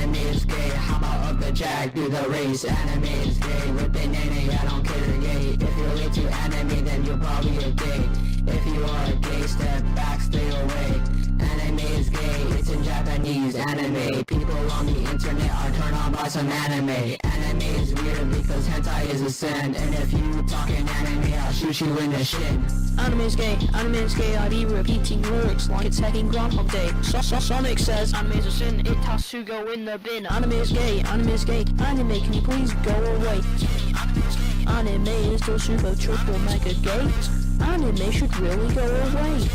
Anime is gay, hop out of the jack, do the race. Anime is gay, ripping nene, I don't care gay. If you're late to anime, then you're probably a gay. If you are gay, step back, stay away. Anime is gay, it's in Japanese. Anime, people on the internet are turned on by some anime. Anime is weird because hentai is a sin. And if you talking anime, I'll shoot you in the shin. Anime is gay, I be repeating lyrics like it's hecking Groundhog Day. Sonic says anime is a sin, it has to go in the bin. Anime is gay, anime, can you please go away? Anime is still super triple mega gay. Anime should really go away.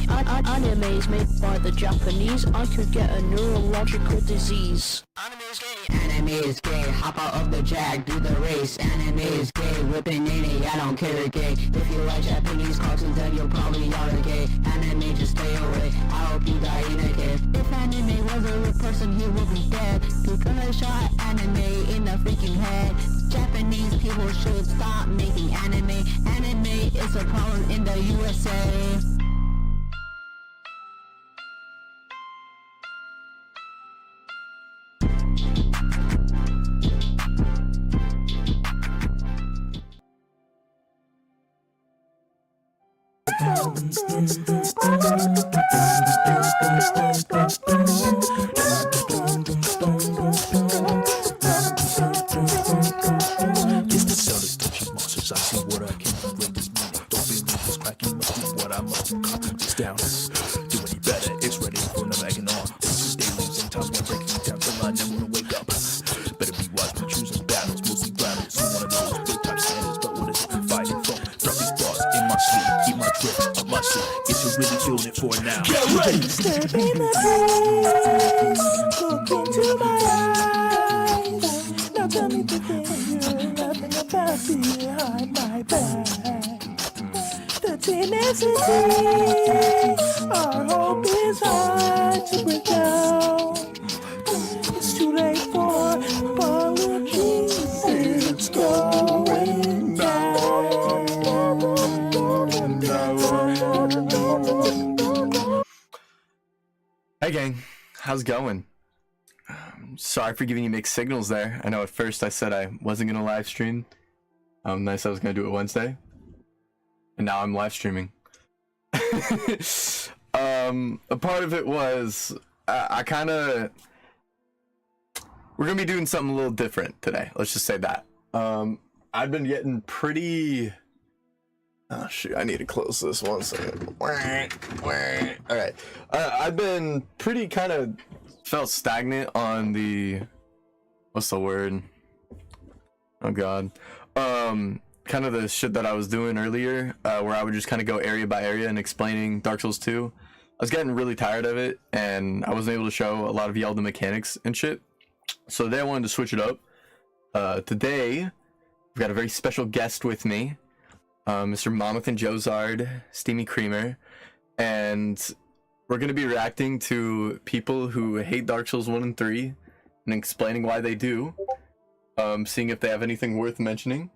Anime is made by the Japanese, I could get a neurological disease. Anime is gay. Anime is gay, hop out of the jack, do the race. Anime is gay, ripping nene, I don't care gay. If you like Japanese cartoons, then you're probably are gay. Anime, just stay away, I hope you die in a cave. If anime was a real person, he would be dead. Because I shot anime in the freaking head. Japanese people should stop making anime. Anime is a problem in the USA. I see what I can do with this meaning. Don't be this cracking must be what I must come just down. Do any better, it's ready from the wagon on. This is dailies and times when breaking down till I never wanna wake up. Better be wise when choosing battles, mostly battles. You one of those big time standards, but what is it fighting from? Drop these bars in my sleeve, keep my drip up my sleeve. Get you really feeling it for now. Get ready! Step in the breeze, look into my eyes. Now tell me the thing you're laughing about behind my back. The tenacity, our hope is hard to break down. It's too late for apologies, it's going down. Hey gang, how's it going? Sorry for giving you mixed signals there. I know at first I said I wasn't gonna live stream. Then I said I was gonna do it Wednesday, and now I'm live streaming. A part of it was we're gonna be doing something a little different today. Let's just say that. I've been getting pretty. Oh shoot! I need to close this 1 second. All right. I've been pretty kind of felt stagnant on the. What's the word? Oh god. Kind of the shit that I was doing earlier, where I would just kind of go area by area and explaining Dark Souls 2. I was getting really tired of it, and I wasn't able to show a lot of y'all the mechanics and shit. So today I wanted to switch it up. Today, we've got a very special guest with me. Mr. Monmouth and Jozard, Steamy Creamer, and we're going to be reacting to people who hate Dark Souls 1 and 3 and explaining why they do, seeing if they have anything worth mentioning.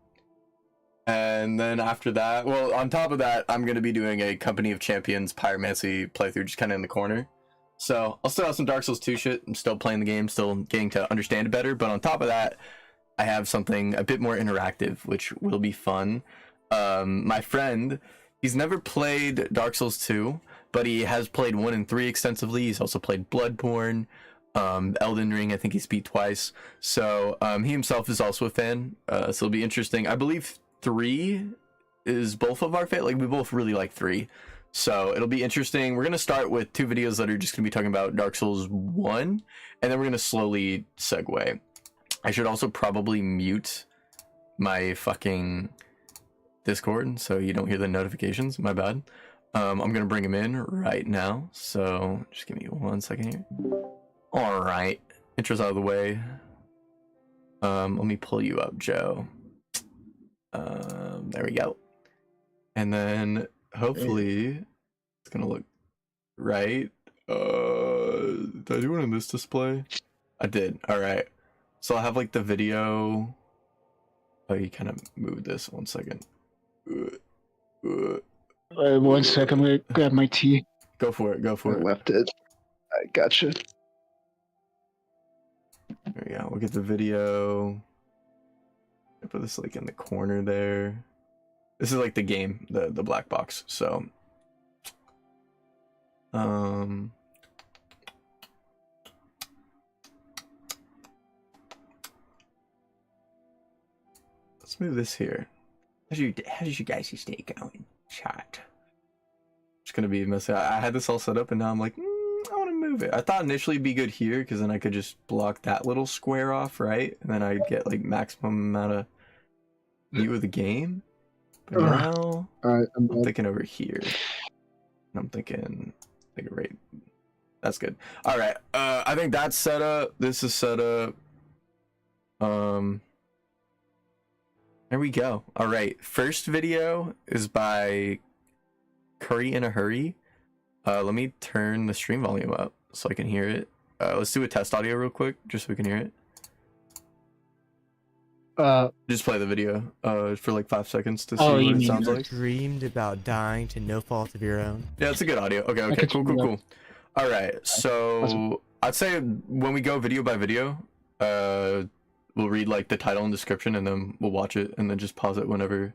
And then after that, well, on top of that, I'm going to be doing a Company of Champions Pyromancy playthrough just kind of in the corner. So I'll still have some Dark Souls 2 shit. I'm still playing the game, still getting to understand it better, but on top of that, I have something a bit more interactive, which will be fun. My friend, he's never played Dark Souls 2, but he has played 1 and 3 extensively. He's also played Bloodborne, Elden Ring, I think he's beat twice. So he himself is also a fan, so it'll be interesting. I believe 3 is both of our favorite. Like, we both really like 3. So it'll be interesting. We're going to start with 2 videos that are just going to be talking about Dark Souls 1, and then we're going to slowly segue. I should also probably mute my fucking Discord so you don't hear the notifications. My bad. I'm gonna bring him in right now, so just give me 1 second here. All right, intro's out of the way. Let me pull you up, Joe. There we go. And then hopefully it's gonna look right. Did I do one in this display? I did. All right, so I'll have like the video. Oh, you kind of moved this 1 second. 1 sec, I'm gonna grab my tea. Go for it, go for it. I left it. I gotcha. There we go. We'll get the video. I'll put this like in the corner there. This is like the game, the black box. So, let's move this here. How does you guys stay going? Chat. It's gonna be messy. I had this all set up, and now I'm like, I want to move it. I thought initially it'd be good here, because then I could just block that little square off, right? And then I'd get like maximum amount of view of the game. But now I'm thinking over here. And I'm thinking right. That's good. All right. I think that's set up. This is set up. There we go. All right. First video is by Curry in a Hurry. Let me turn the stream volume up so I can hear it. Let's do a test audio real quick, just so we can hear it. Just play the video for like 5 seconds to see what it sounds like. Dreamed about dying to no fault of your own? Yeah, it's a good audio. Okay, cool. All right, so I'd say when we go video by video, we'll read like the title and description, and then we'll watch it, and then just pause it whenever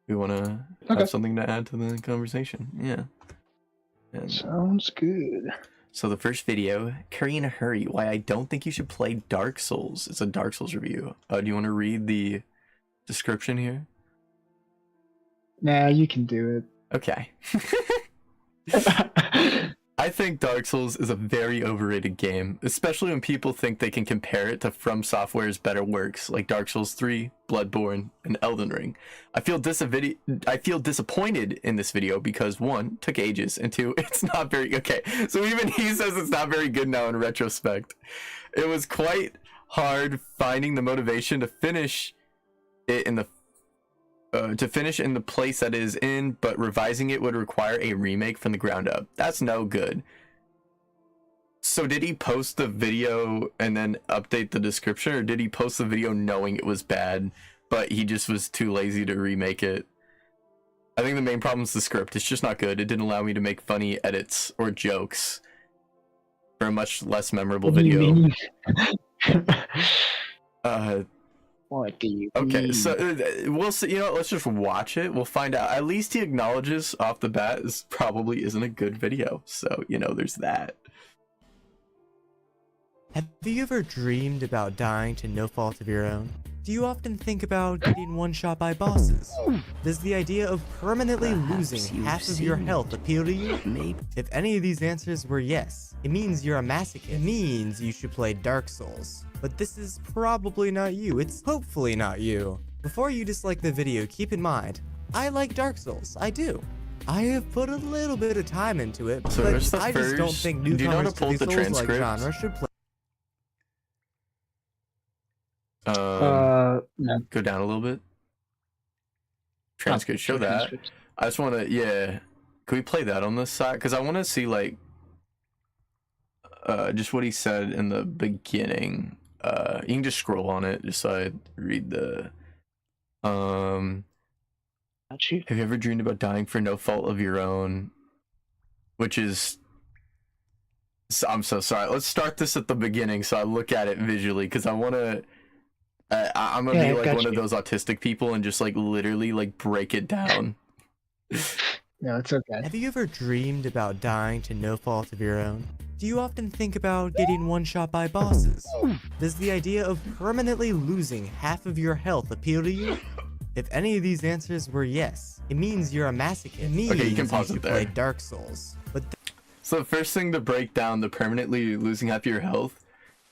we want to have something to add to the conversation. Yeah. And Sounds good. so the first video, Curry in a Hurry, why I don't think you should play Dark Souls. It's a Dark Souls review. Do you want to read the description here? Nah, you can do Okay. it. I think Dark Souls is a very overrated game, especially when people think they can compare it to From Software's better works like Dark Souls 3, Bloodborne, and Elden Ring. I feel disappointed in this video because 1, it took ages, and 2, it's not very okay. So even he says it's not very good now in retrospect. It was quite hard finding the motivation to finish it in the place that it is in, but revising it would require a remake from the ground up. That's no good. So did he post the video and then update the description, or did he post the video knowing it was bad, but he just was too lazy to remake it? I think the main problem is the script. It's just not good. It didn't allow me to make funny edits or jokes for a much less memorable video. What do you Okay, mean? so we'll see. You know, let's just watch it. We'll find out. At least he acknowledges off the bat this probably isn't a good video. So, you know, there's that. Have you ever dreamed about dying to no fault of your own? Do you often think about getting one-shot by bosses? Does the idea of permanently losing half of your health appeal to you? If any of these answers were yes, it means you're a masochist. It means you should play Dark Souls. But this is probably not you. It's hopefully not you. Before you dislike the video, keep in mind, I like Dark Souls. I do. I have put a little bit of time into it, So but there's the I just don't first- think do you know how newcomers to pull to the the Souls-like transcript? genre should play. No. Go down a little bit. Transcript, show that. Transcript. I just want to, yeah. Can we play that on this side? Because I want to see, like, just what he said in the beginning. You can just scroll on it, just so I read the, Got you. have you ever dreamed about dying for no fault of your own? Which is, I'm so sorry. Let's start this at the beginning so I look at it visually, because I want to, I'm going to Yeah, be like got one you. of those autistic people and just like literally like break it down. No, it's okay. Have you ever dreamed about dying to no fault of your own? Do you often think about getting one-shot by bosses? Does the idea of permanently losing half of your health appeal to you? If any of these answers were yes, it means you're a masochist. It means Okay, you can pause it should there. play Dark Souls. But So the first thing to break down the permanently losing half your health,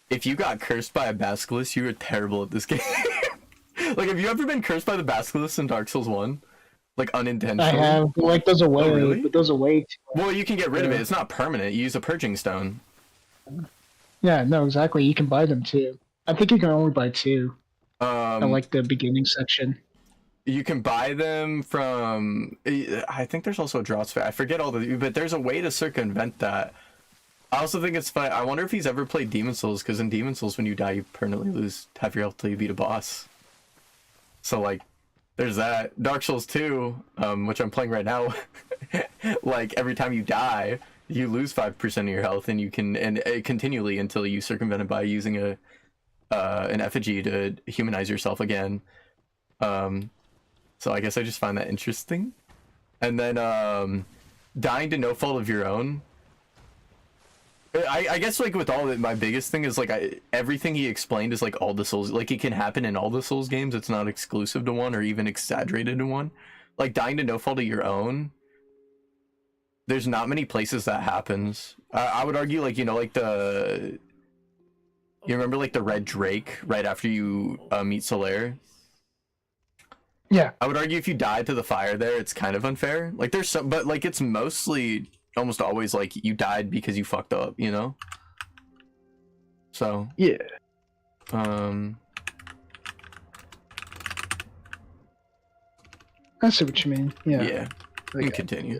if you got cursed by a basilisk, you were terrible at this game. Like, have you ever been cursed by the basilisk in Dark Souls 1? Like, unintentionally? I have, but like, those are way, really? but those are way. Well, you can get rid of it. Yeah. It's not permanent. You use a purging stone. Yeah, no, exactly. You can buy them too. I think you can only buy 2. I Um, like the beginning section. you can buy them from, I think there's also a draw sphere. I forget all the, but there's a way to circumvent that. I also think it's fun. I wonder if he's ever played Demon Souls, because in Demon Souls, when you die, you permanently lose half your health till you beat a boss. So, like, there's that. Dark Souls 2, which I'm playing right now, like, every time you die, you lose 5% of your health, and you can, and continually until you circumvent it by using a an effigy to humanize yourself again. So I guess I just find that interesting. And then dying to no fault of your own. I guess like with all of it, my biggest thing is like everything he explained is like all the Souls, like it can happen in all the Souls games. It's not exclusive to one or even exaggerated to one. Like dying to no fault of your own, there's not many places that happens. I would argue like, you know, like you remember like the red drake right after you meet Solaire? Yeah. I would argue if you die to the fire there, it's kind of unfair. Like there's some, but like it's mostly almost always like you died because you fucked up, you know? So Yeah. I see what you mean. Yeah. Yeah. We can continue.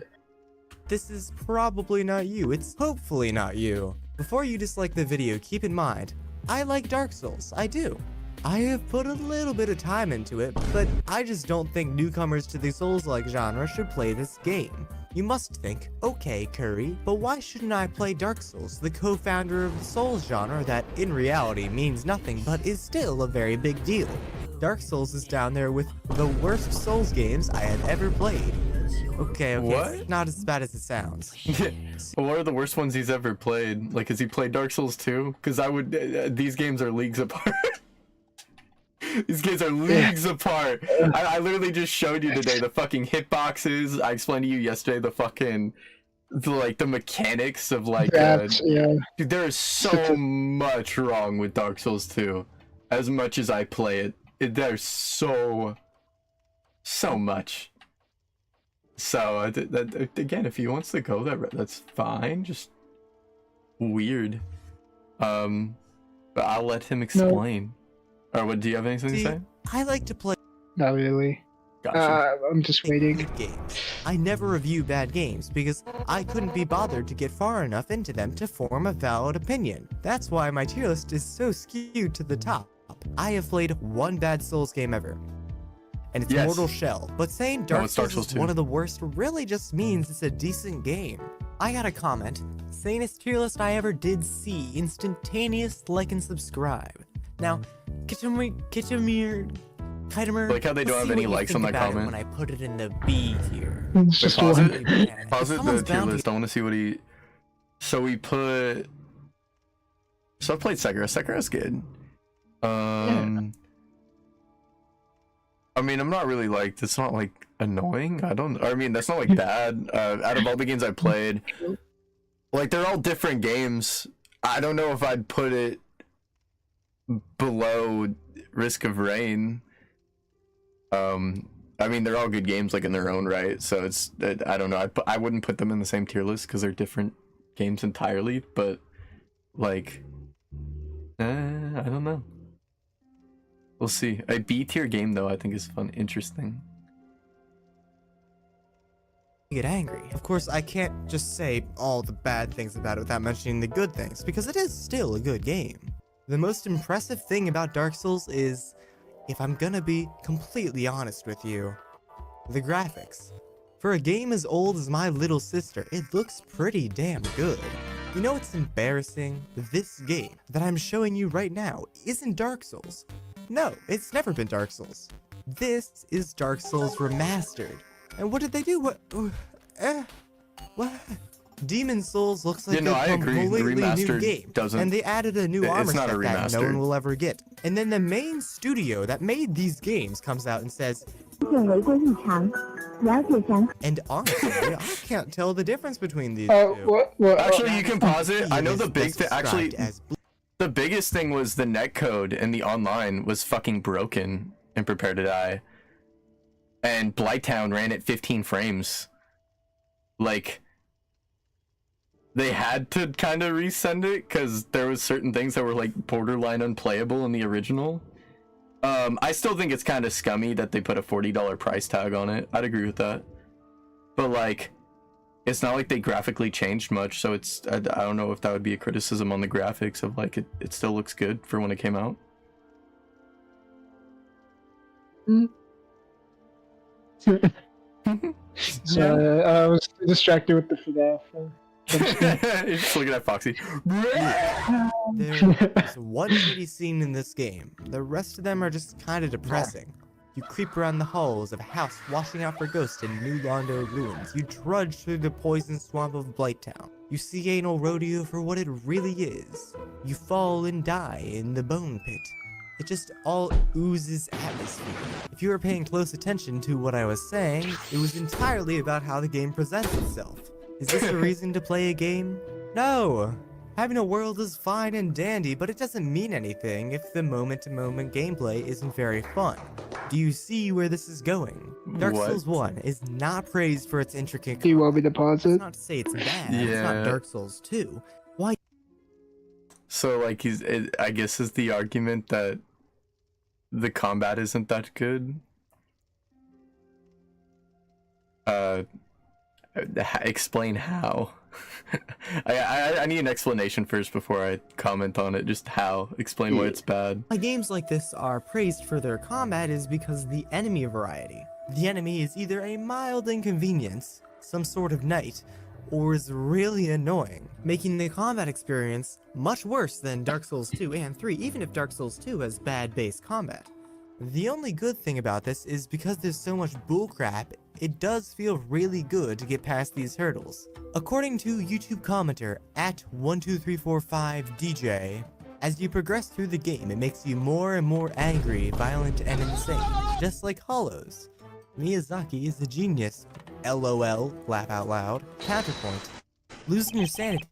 This is probably not you. It's hopefully not you. Before you dislike the video, keep in mind, I like Dark Souls. I do. I have put a little bit of time into it, but I just don't think newcomers to the Souls-like genre should play this game. You must think, okay, Curry, but why shouldn't I play Dark Souls, the co-founder of the Souls genre that in reality means nothing but is still a very big deal? Dark Souls is down there with the worst Souls games I have ever played. Okay, What? it's not as bad as it sounds. Well, what are the worst ones he's ever played? Like, has he played Dark Souls 2? Because I would, these games are leagues apart. These games are leagues apart. I literally just showed you today the fucking hitboxes. I explained to you yesterday the mechanics of like, Yeah. dude, there is so much wrong with Dark Souls 2. As much as I play it, there's so much. So again, if he wants to go that, that's fine. Just weird. But I'll let him explain. Or what? Do you have anything to say? I like to play Not really. Gotcha. I'm just waiting. good games. I never review bad games because I couldn't be bothered to get far enough into them to form a valid opinion. That's why my tier list is so skewed to the top. I have played one bad Souls game ever, and it's Yes. Mortal Shell. But saying Dark it's Dark Souls Souls is 2. one of the worst really just means it's a decent game. I got a comment saying it's tier list I ever did see. Instantaneous like and subscribe. Now, Kitimer, Like how they don't have any likes on that comment. when I put it in the B tier. It's just pause one. it. Pause it, the Someone's tier bound to list. I want to see what he. So we put. So I played Sekiro. Sekiro's good. I mean, I'm not really like. It's not like annoying. I mean, that's not like bad. Out of all the games I played, like they're all different games. I don't know if I'd put it below Risk of Rain. I mean, they're all good games, like in their own right. So it's, I don't know. I wouldn't put them in the same tier list because they're different games entirely. But like, I don't know. We'll see. A B tier game though, I think is fun, interesting. Get angry. Of course, I can't just say all the bad things about it without mentioning the good things, because it is still a good game. The most impressive thing about Dark Souls is, if I'm gonna be completely honest with you, the graphics. For a game as old as my little sister, it looks pretty damn good. You know what's embarrassing? This game that I'm showing you right now isn't Dark Souls. No, it's never been Dark Souls. This is Dark Souls Remastered. And what did they do? What? Demon Souls looks like I a agree. The completely new remastered game, doesn't- and they added a new it's armor not set a that no remastered. one will ever get. And then the main studio that made these games comes out and says, 违规异常，了解详 and honestly, I can't tell the difference between these Oh, two. what? Actually, you can pause it. I know the big thing. Described Actually, as the biggest thing was the netcode and the online was fucking broken in Prepare to Die. And Blighttown ran at 15 frames. Like, they had to kind of resend it because there was certain things that were like borderline unplayable in the original. I still think it's kind of scummy that they put a $40 price tag on it. I'd agree with that. But like, it's not like they graphically changed much, so it's, I don't know if that would be a criticism on the graphics of like, it still looks good for when it came out. So I was distracted with the FNAF. Simpson. Just looking at Foxy. There's one pretty scene in this game. The rest of them are just kind of depressing. You creep around the halls of a house watching out for ghosts in New Londo ruins. You trudge through the poison swamp of Blighttown. You see anal rodeo for what it really is. You fall and die in the bone pit. It just all oozes atmosphere. If you were paying close attention to what I was saying, it was entirely about how the game presents itself. Is this a reason to play a game? No! Having a world is fine and dandy, but it doesn't mean anything if the moment-to-moment gameplay isn't very fun. Do you see where this is going? Dark What? Souls 1 is not praised for its intricate Do you want me to pause That's it? not to say it's bad. It's Yeah. not Dark Souls 2. Why? So like I guess is the argument that the combat isn't that good. Explain how. I need an explanation first before I comment on it. Just how. Explain why it's bad. Why games like this are praised for their combat is because of the enemy variety. The enemy is either a mild inconvenience, some sort of knight, or is really annoying, making the combat experience much worse than Dark Souls 2 and 3, even if Dark Souls 2 has bad base combat. The only good thing about this is because there's so much bullcrap, it does feel really good to get past these hurdles. According to YouTube commenter @12345DJ, as you progress through the game, it makes you more and more angry, violent, and insane, just like Hollows. Miyazaki is a genius. LOL, laugh out loud. Counterpoint. Losing your sanity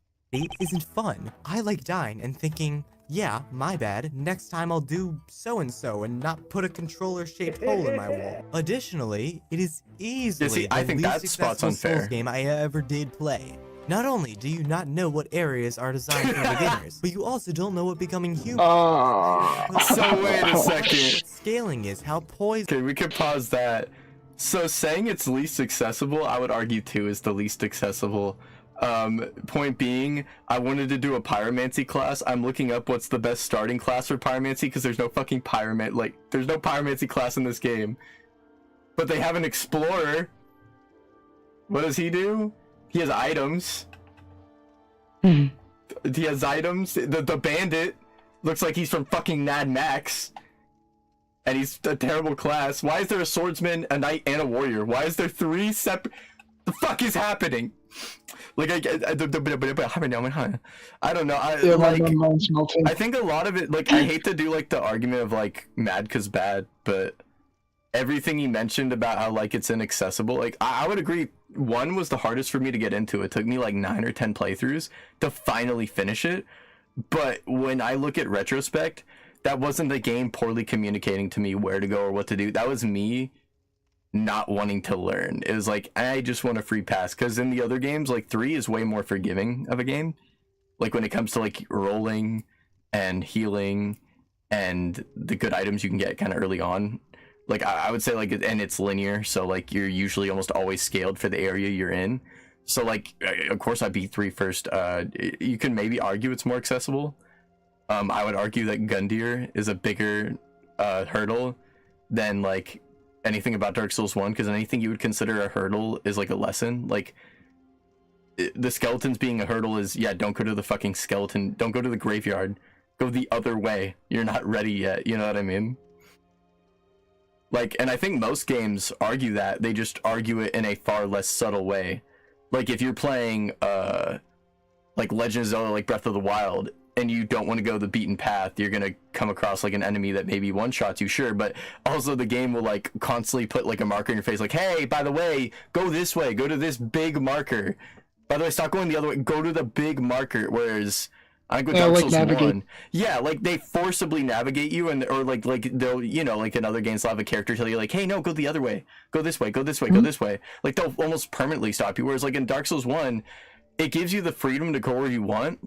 isn't fun. I like dying and thinking, yeah, my bad, next time I'll do so-and-so and not put a controller-shaped hole in my wall. Additionally, it is easily I the think least that spot's successful unfair. Souls game I ever did play. Not only do you not know what areas are designed for beginners, but you also don't know what becoming human So wait a second. What scaling is, how poison. Okay, we could pause that. So saying it's least accessible, I would argue 2 is the least accessible. Point being, I wanted to do a pyromancy class. I'm looking up what's the best starting class for pyromancy because there's no fucking there's no pyromancy class in this game. But they have an explorer. What does he do? He has items. He has items. The bandit looks like he's from fucking Mad Max. And he's a terrible class. Why is there a swordsman, a knight, and a warrior? Why is there 3 separate... The fuck is happening? Like, I don't know. I think a lot of it, like, I hate to do, like, the argument of, like, mad 'cause bad, but everything he mentioned about how, like, it's inaccessible, like, I would agree. 1 was the hardest for me to get into. It took me, like, 9 or 10 playthroughs to finally finish it. But when I look at retrospect, that wasn't the game poorly communicating to me where to go or what to do. That was me not wanting to learn. It was like, I just want a free pass. Because in the other games, like 3 is way more forgiving of a game. Like when it comes to like rolling and healing and the good items you can get kind of early on. Like I would say like, and it's linear. So like you're usually almost always scaled for the area you're in. So like, of course I beat 3 first. You can maybe argue it's more accessible. I would argue that Gundyr is a bigger hurdle than like anything about Dark Souls 1, because anything you would consider a hurdle is like a lesson. Like the skeletons being a hurdle is, yeah, don't go to the fucking skeleton, don't go to the graveyard, go the other way, you're not ready yet, you know what I mean? Like, and I think most games argue that, they just argue it in a far less subtle way. Like if you're playing like Legend of Zelda, like Breath of the Wild, and you don't want to go the beaten path, you're gonna come across like an enemy that maybe one-shots you, sure, but also the game will like constantly put like a marker in your face, like, hey, by the way, go this way, go to this big marker. By the way, stop going the other way, go to the big marker. Whereas I think with Dark Souls 1, yeah, like they forcibly navigate you, and or like they'll, you know, like in other games they'll have a character tell you like, hey, no, go the other way, go this way, go this way, go this way. Like they'll almost permanently stop you. Whereas like in Dark Souls 1, it gives you the freedom to go where you want,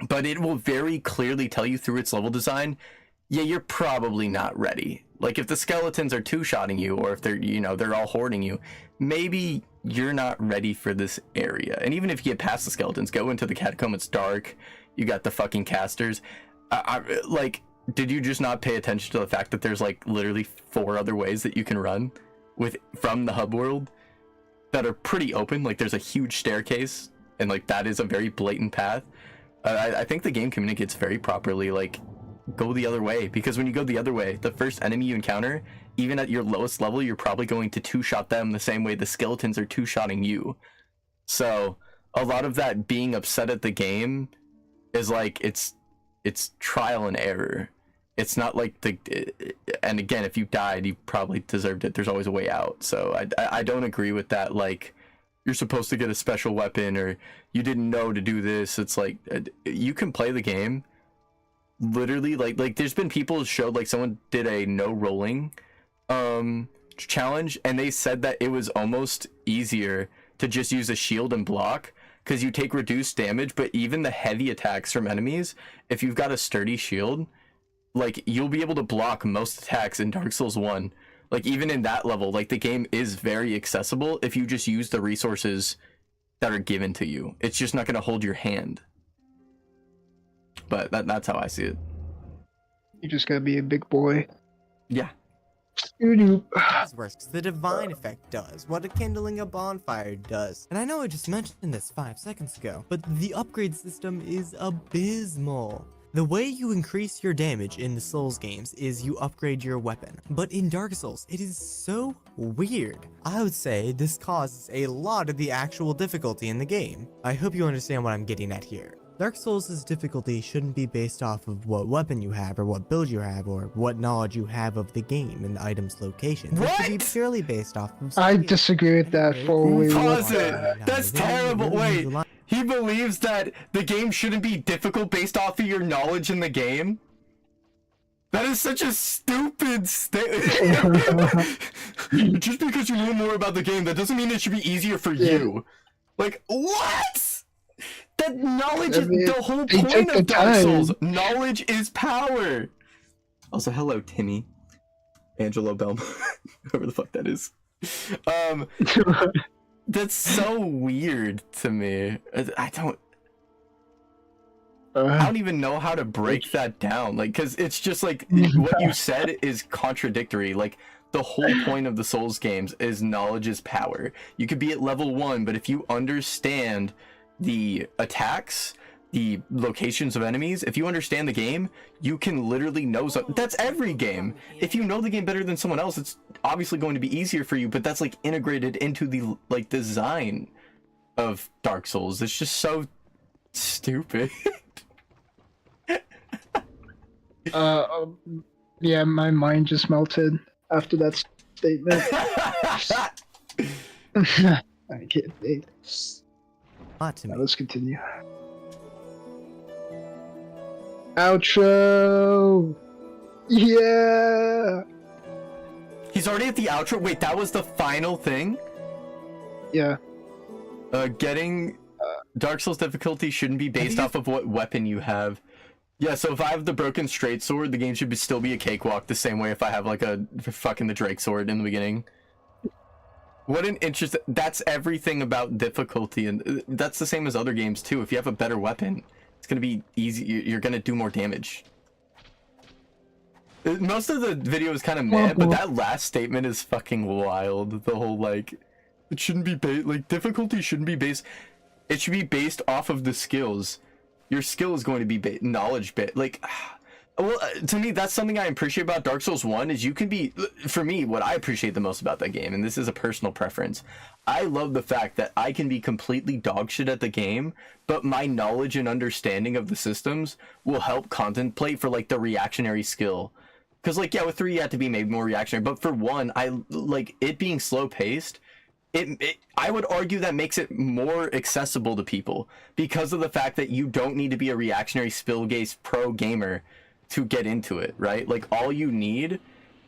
but it will very clearly tell you through its level design, yeah, you're probably not ready. Like if the skeletons are two-shotting you, or if they're, you know, they're all hoarding you, maybe you're not ready for this area. And even if you get past the skeletons, go into the catacomb, it's dark, you got the fucking casters. Like, did you just not pay attention to the fact that there's like literally 4 other ways that you can run from the hub world that are pretty open? Like there's a huge staircase and like that is a very blatant path. I think the game communicates very properly, like, go the other way, because when you go the other way, the first enemy you encounter, even at your lowest level, you're probably going to two-shot them the same way the skeletons are two-shotting you. So a lot of that being upset at the game is like it's trial and error. It's not like and again, if you died, you probably deserved it. There's always a way out. So I don't agree with that, like, you're supposed to get a special weapon or you didn't know to do this. It's like, you can play the game literally, like there's been people who showed, like, someone did a no rolling challenge, and they said that it was almost easier to just use a shield and block because you take reduced damage, but even the heavy attacks from enemies, if you've got a sturdy shield, like, you'll be able to block most attacks in Dark Souls 1. Like, even in that level, like, the game is very accessible if you just use the resources that are given to you. It's just not going to hold your hand. But that's how I see it. You just gotta be a big boy. Yeah. This works. The divine effect does what a kindling a bonfire does. And I know I just mentioned this 5 seconds ago, but the upgrade system is abysmal. The way you increase your damage in the Souls games is you upgrade your weapon, but in Dark Souls, it is so weird. I would say this causes a lot of the actual difficulty in the game. I hope you understand what I'm getting at here. Dark Souls' difficulty shouldn't be based off of what weapon you have or what build you have or what knowledge you have of the game and the item's location. It should be purely based off of I disagree with that fully. Pause it! That's terrible! Wait, he believes that the game shouldn't be difficult based off of your knowledge in the game? That is such a stupid statement. Just because you know more about the game, that doesn't mean it should be easier for you. Like, what? That knowledge is the whole point of Dark Souls. Knowledge is power. Also, hello, Timmy. Angelo Belmont. Whoever the fuck that is. That's so weird to me. I don't even know how to break that down. Like, because it's just like, what you said is contradictory. Like, the whole point of the Souls games is knowledge is power. You could be at level 1, but if you understand the attacks, the locations of enemies, if you understand the game, you can literally know something. That's every game. If you know the game better than someone else, it's obviously going to be easier for you, but that's like integrated into the like design of Dark Souls. It's just so stupid. Yeah, my mind just melted after that statement. I can't think. Let's continue. Outro! Yeah! He's already at the outro? Wait, that was the final thing? Yeah. Getting Dark Souls difficulty shouldn't be based off of what weapon you have. Yeah, so if I have the broken straight sword, the game should still be a cakewalk the same way if I have like a fucking the Drake sword in the beginning. What an interesting... That's everything about difficulty, and that's the same as other games too. If you have a better weapon, it's gonna be easy. You're gonna do more damage. Most of the video is kind of meh, but that last statement is fucking wild. The whole, like, it shouldn't be based... Like, difficulty shouldn't be based... It should be based off of the skills. Your skill is going to be knowledge bit. Like... Well, to me, that's something I appreciate about Dark Souls 1 is you can be, for me, what I appreciate the most about that game, and this is a personal preference, I love the fact that I can be completely dogshit at the game, but my knowledge and understanding of the systems will help contemplate for, like, the reactionary skill. Because, like, yeah, with 3 you have to be maybe more reactionary, but for 1, I, like, it being slow-paced, I would argue that makes it more accessible to people, because of the fact that you don't need to be a reactionary skill-based pro gamer to get into it, right? Like, all you need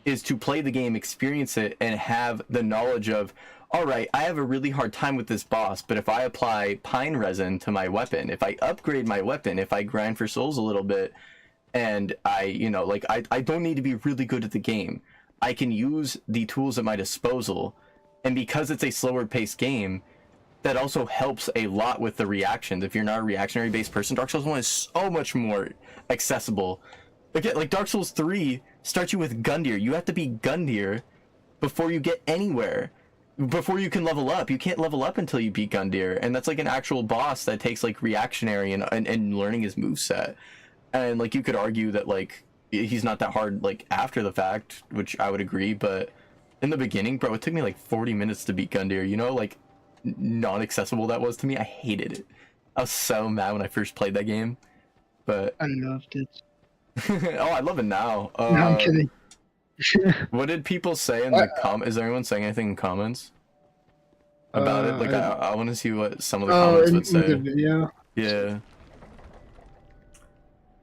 is to play the game, experience it, and have the knowledge of, all right, I have a really hard time with this boss, but if I apply pine resin to my weapon, if I upgrade my weapon, if I grind for souls a little bit, and I, you know, like, I don't need to be really good at the game. I can use the tools at my disposal, and because it's a slower paced game, that also helps a lot with the reactions. If you're not a reactionary based person, Dark Souls 1 is so much more accessible. Again, like Dark Souls 3 starts you with Gundyr. You have to be Gundyr before you get anywhere. before you can level up. You can't level up until you beat Gundyr, and that's like an actual boss that takes like reactionary and learning his moveset. And like you could argue that like he's not that hard like after the fact, which I would agree, but in the beginning, bro, it took me like 40 minutes to beat Gundyr. You know, like non-accessible that was to me. I hated it. I was so mad when I first played that game. But I loved it. oh, I love it now. No, I'm kidding. What did people say in the Is anyone saying anything in comments about it? Like, I want to see what some of the comments would say. The video. Yeah.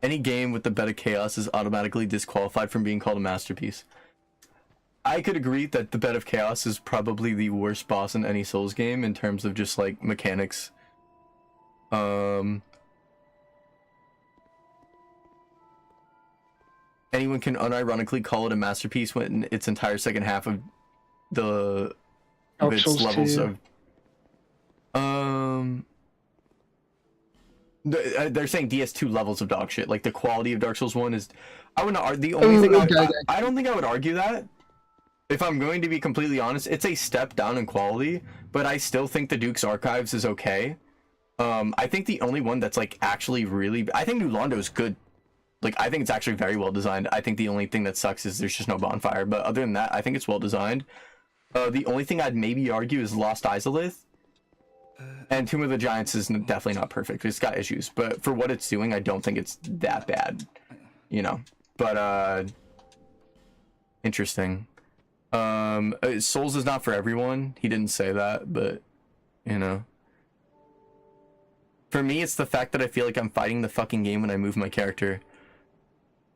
Any game with the bed of chaos is automatically disqualified from being called a masterpiece. I could agree that the bed of chaos is probably the worst boss in any Souls game in terms of just like mechanics. Anyone can unironically call it a masterpiece when its entire second half of its levels of they're saying DS2 levels of dog shit. Like the quality of Dark Souls 1 is, I would not, the only thing I don't think I would argue that. If I'm going to be completely honest, it's a step down in quality, but I still think the Duke's Archives is okay. I think the only one that's like actually really, I think New Londo is good. Like, I think it's actually very well designed. I think the only thing that sucks is there's just no bonfire. But other than that, I think it's well designed. The only thing I'd maybe argue is Lost Izalith. And Tomb of the Giants is definitely not perfect. It's got issues. But for what it's doing, I don't think it's that bad. You know. But, interesting. Souls is not for everyone. He didn't say that, but, you know. For me, it's the fact that I feel like I'm fighting the fucking game when I move my character.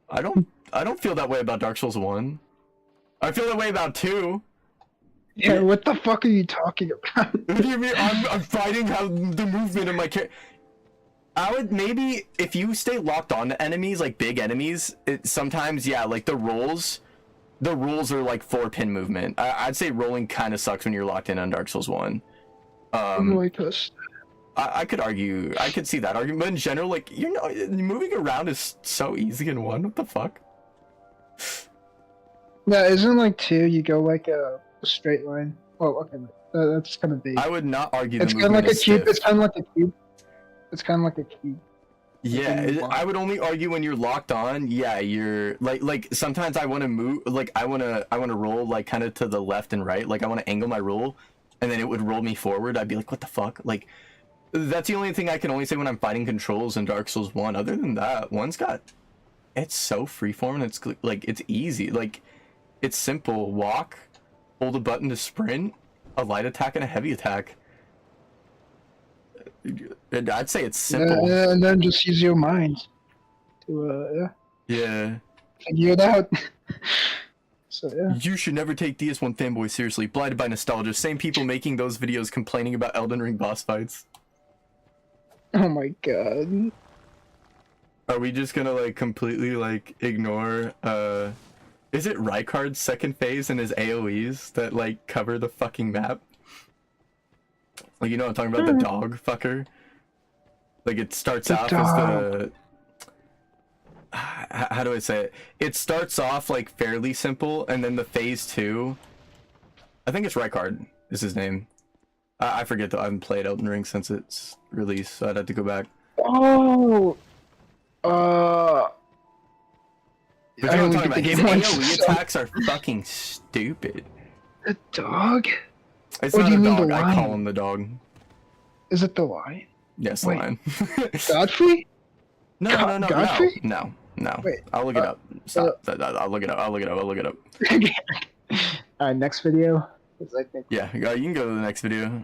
I don't feel that way about Dark Souls 1. I feel that way about 2. Yeah, what the fuck are you talking about? What do you mean? I'm fighting how the movement of my character. I would maybe, if you stay locked on to enemies, like big enemies, sometimes, yeah, like the rules are like 4-pin movement. I'd say rolling kind of sucks when you're locked in on Dark Souls 1. Like this. I could argue, I could see that argument, but in general, like, you know, moving around is so easy in 1. What the fuck? Yeah, isn't like 2, you go like a straight line? Oh, okay, that's kind of big. I would not argue it's the kind of movement like a cube. stiff. It's kind of like a cube. It's kind of like a cube. Yeah, I would only argue when you're locked on. Yeah, you're like sometimes I want to move, like I want to roll like kind of to the left and right. Like I want to angle my roll, and then it would roll me forward. I'd be like, what the fuck? Like, that's the only thing I can only say when I'm fighting controls in Dark Souls 1. Other than that, it's so freeform and it's like, it's easy. Like, it's simple. Walk, hold a button to sprint, a light attack and a heavy attack. I'd say it's simple. And then just use your mind to, yeah. Figure it out. So, yeah. You should never take DS1 fanboys seriously. Blinded by nostalgia. Same people making those videos complaining about Elden Ring boss fights. Oh my god. Are we just gonna like completely like ignore is it Rykard's second phase and his AoEs that like cover the fucking map? Like, you know what I'm talking about, the dog fucker? Like, it starts off as the how do I say it? It starts off like fairly simple, and then the phase 2, I think it's Rykard is his name. I forget though, I haven't played Elden Ring since its release, so I'd have to go back. Oh! But you know what I'm talking about? His AoE attacks are fucking stupid. The dog? It's Or not do you a mean dog, the I lion? call him the dog. Is it the lion? Yes, Wait. lion. Godfrey? No. Godfrey? No. Wait, I'll look it up. Stop. I'll look it up. Next video. I think. Yeah, you can go to the next video.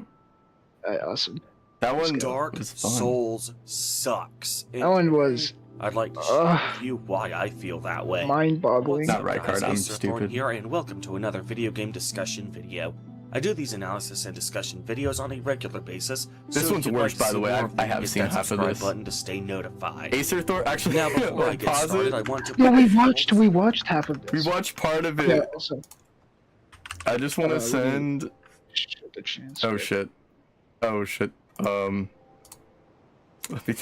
Awesome. That one Dark was fun. Souls sucks. That one was I'd like to share with you why I feel that way. mind-boggling. Not right, Card, I'm Acer Thorn stupid. here, and welcome to another video game discussion video. I do these analysis and discussion videos on a regular basis. This so one's if you'd worse, like to by see the way. more of I me, have hit seen that half of subscribe this. button to stay notified. Acer Thor, actually, Now, before I get pause started, it. I want to. Yeah, we watched half of this. We watched part of it. Yeah, also. I just want to send. Shit, the chance. Oh shit. Let me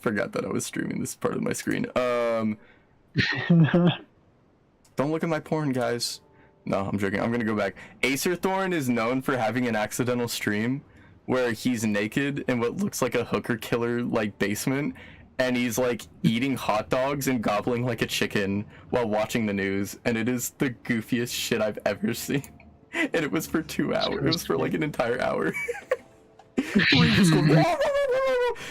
forgot that I was streaming this part of my screen. Don't look at my porn, guys. No, I'm joking. I'm gonna go back. Acerthorn is known for having an accidental stream where he's naked in what looks like a hooker killer like basement, and he's like eating hot dogs and gobbling like a chicken while watching the news, and it is the goofiest shit I've ever seen. And it was for 2 hours. It was for like an entire hour. Where you just go,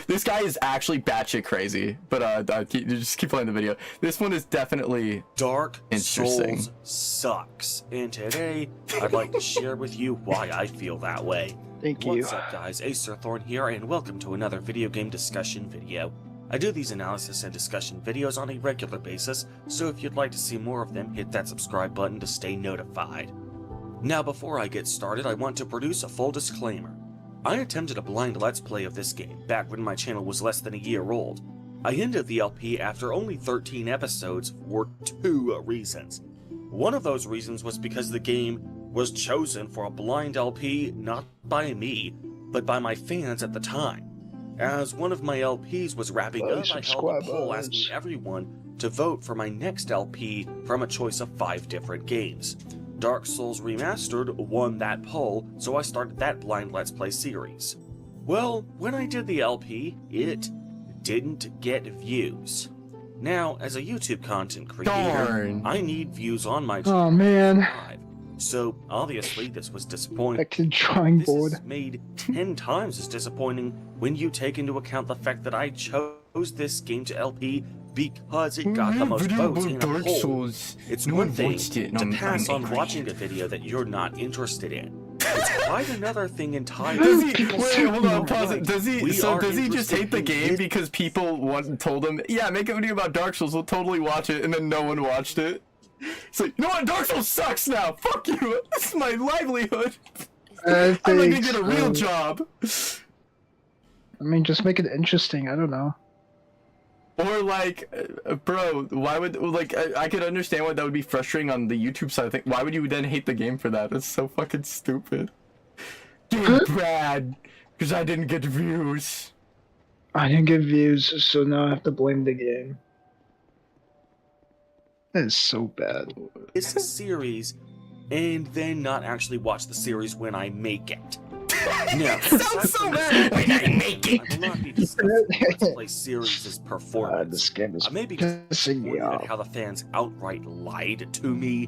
this guy is actually batshit crazy, but just keep playing the video. This one is definitely Dark interesting. Souls sucks, and today I'd like to share with you why I feel that way. Thank you. What's up, guys? Acerthorn here, and welcome to another video game discussion video. I do these analysis and discussion videos on a regular basis, so if you'd like to see more of them, hit that subscribe button to stay notified. Now, before I get started, I want to produce a full disclaimer. I attempted a blind Let's Play of this game back when my channel was less than a year old. I ended the LP after only 13 episodes for 2 reasons. One of those reasons was because the game was chosen for a blind LP not by me, but by my fans at the time. As one of my LPs was wrapping up, I held a poll asking everyone to vote for my next LP from a choice of 5 different games. Dark Souls Remastered won that poll, so I started that blind Let's Play series. Well, when I did the LP, it didn't get views. Now, as a YouTube content creator, I need views on my channel. Oh man. So, obviously, this was disappointing. Back to the drawing This board. is made 10 times as disappointing when you take into account the fact that I chose this game to LP because it got the most votes in a poll. It's one thing to pass on watching a video that you're not interested in. It's quite another thing entirely. Wait, hold on, pause it. Does he just hate the game because people told him, yeah, make a video about Dark Souls, we'll totally watch it, and then no one watched it? It's like, you know what, Dark Souls sucks now! Fuck you! This is my livelihood! I'm not gonna get a real job! I mean, just make it interesting, I don't know. Or like, bro, why would, like, I could understand why that would be frustrating on the YouTube side of things. Why would you then hate the game for that? It's so fucking stupid. Game bad, because I didn't get views. I didn't get views, so now I have to blame the game. That is so bad. This series, and then not actually watch the series when I make it. No, Sounds so bad when I make it. I will not be discussing Let's Play series' performance. This game is I may be pissing me disappointed at off. how the fans outright lied to me,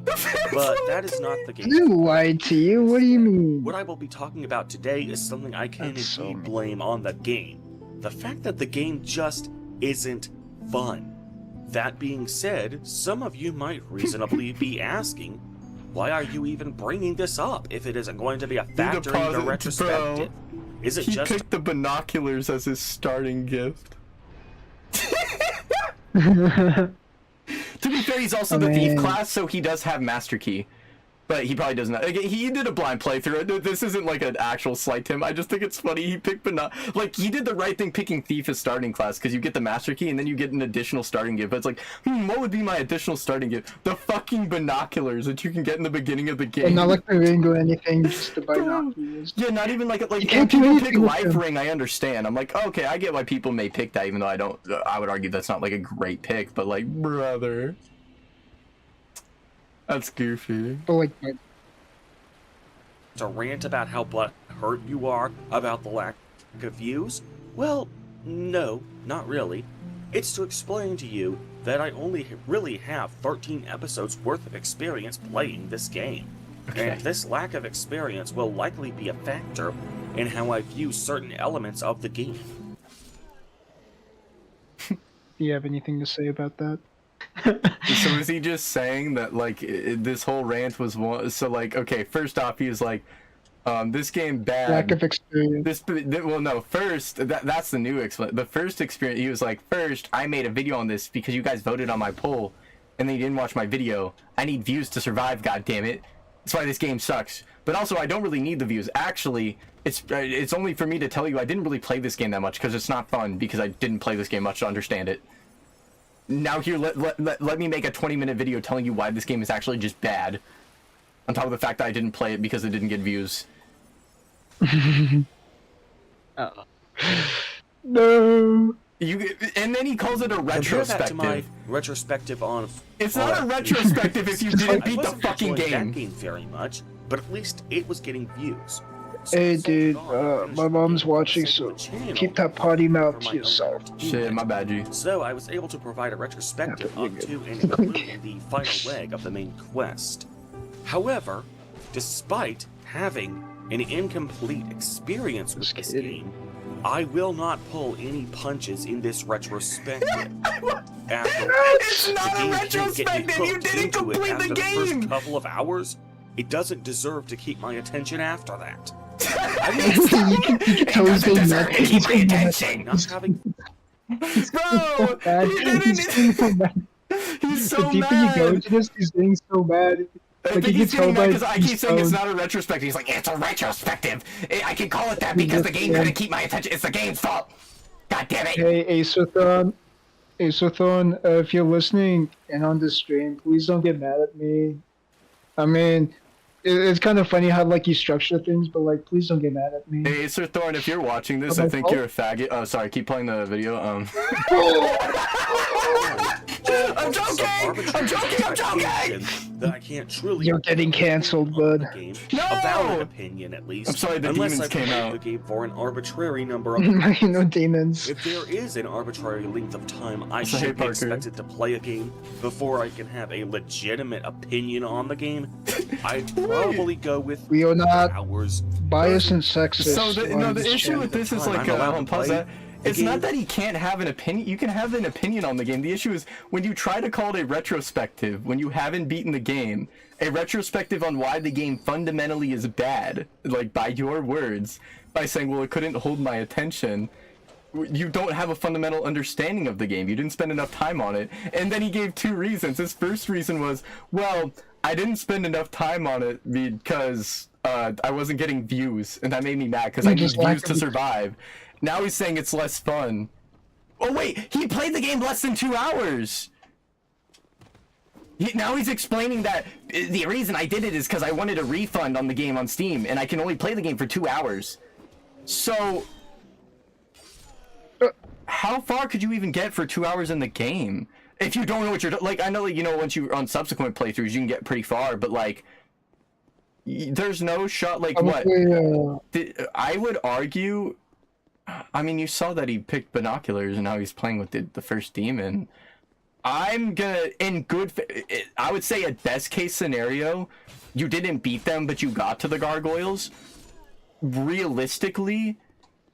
but that is not the case. Who lied to you? What do you mean? What I will be talking about today is something I can indeed blame on the game. The fact that the game just isn't fun. That being said, some of you might reasonably be asking, why are you even bringing this up if it isn't going to be a factor in the retrospective? Is it He just picked the binoculars as his starting gift. To be fair, he's also the thief class, so he does have Master Key. But he probably doesn't. He did a blind playthrough. This isn't like an actual slight to him. I just think it's funny. He picked like he did the right thing picking thief as starting class because you get the Master Key and then you get an additional starting gift. But it's like, what would be my additional starting gift? The fucking binoculars that you can get in the beginning of the game. And not like the ring or anything, just the binoculars. Yeah, not even like You can't do people anything pick with life them. ring. I understand. I'm like, okay, I get why people may pick that, even though I don't. I would argue that's not like a great pick. But like, brother, that's goofy. But like, to rant about how hurt you are about the lack of views? Well, no, not really. It's to explain to you that I only really have 13 episodes worth of experience playing this game. Okay. And this lack of experience will likely be a factor in how I view certain elements of the game. do you have anything to say about that? So is he just saying that like this whole rant was one? So like, okay, first off, he was like, this game bad. Lack of experience. Well, no, first that's the new explanation. The first experience, he was like, first I made a video on this because you guys voted on my poll, and then you didn't watch my video. I need views to survive. God damn it! That's why this game sucks. But also, I don't really need the views. Actually, it's only for me to tell you I didn't really play this game that much because it's not fun because I didn't play this game much to understand it. Now here, let me make a 20-minute video telling you why this game is actually just bad. On top of the fact that I didn't play it because it didn't get views. No. And then he calls it a Compare that to retrospective. my retrospective on. It's not a retrospective if you didn't beat the wasn't fucking enjoying game. that game very much, but at least it was getting views. So Hey I sold it dude, on and finished my the mom's game for the watching, sake of so the channel keep that potty mouth for to my own yourself. Shit, entertainment. my bad, G. So I was able to provide a retrospective up to and including the final leg of the main quest. However, despite having an incomplete experience with this game, I will not pull any punches in this retrospective. After It's not a retrospective! You didn't complete the game! First couple of hours, it doesn't deserve to keep my attention after that. It doesn't deserve to keep my attention! Not having Bro! Bad. He didn't... He's so The deeper you go mad! into this, he's being so bad. I Like, think you he's can tell getting mad by because I keep his saying it's tone. not a retrospective. He's like, it's a retrospective. I can call it that because the game couldn't keep my attention. It's the game's fault. God damn it. Hey, Acerthon, if you're listening and on the stream, please don't get mad at me. I mean, it's kind of funny how like you structure things, but like, please don't get mad at me. Hey, Sir Thorn, if you're watching this, Oh, I think my you're a faggot. Oh, sorry, keep playing the video. I'm joking! I'm joking! I'm joking! That I can't truly. You're getting canceled, bud. No! A valid opinion, at least. I'm sorry, the unless demons I came played out. the game for an arbitrary number of. You know, demons. If there is an arbitrary length of time I So, hey, should be Parker. expected to play a game before I can have a legitimate opinion on the game, I'd probably go with We are not hours. biased and sexist. So, the issue with this is like, I'm allowed hold on, to pause play that. the It's not game. that he can't have an opinion. You can have an opinion on the game. The issue is when you try to call it a retrospective, when you haven't beaten the game, a retrospective on why the game fundamentally is bad, like by your words, by saying, well, it couldn't hold my attention. You don't have a fundamental understanding of the game. You didn't spend enough time on it. And then he gave two reasons. His first reason was, well, I didn't spend enough time on it because I wasn't getting views, and that made me mad because I need views to survive. Now he's saying it's less fun. Oh wait, he played the game less than 2 hours! Now he's explaining that the reason I did it is because I wanted a refund on the game on Steam, and I can only play the game for 2 hours. So... how far could you even get for 2 hours in the game? If you don't know what you're like, I know that, you know, once you're on subsequent playthroughs, you can get pretty far, but like... there's no shot, like, what? I would argue... I mean, you saw that he picked binoculars and now he's playing with the first demon. I'm gonna, I would say at best case scenario, you didn't beat them, but you got to the gargoyles. Realistically,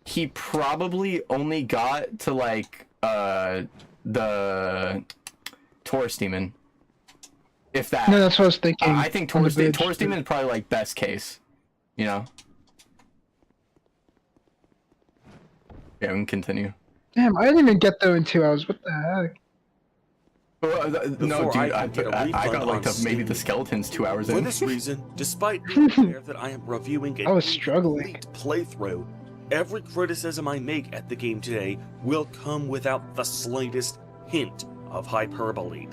he probably only got to, like, the Taurus demon. If that. No, that's what I was thinking. I think Taurus demon is probably, like, best case. You know? Yeah, we can continue. Damn, I didn't even get there in 2 hours. What the heck? No, dude, I got like maybe the skeletons 2 hours in. For this reason, despite being aware that I am reviewing a I was struggling. complete playthrough, every criticism I make at the game today will come without the slightest hint of hyperbole.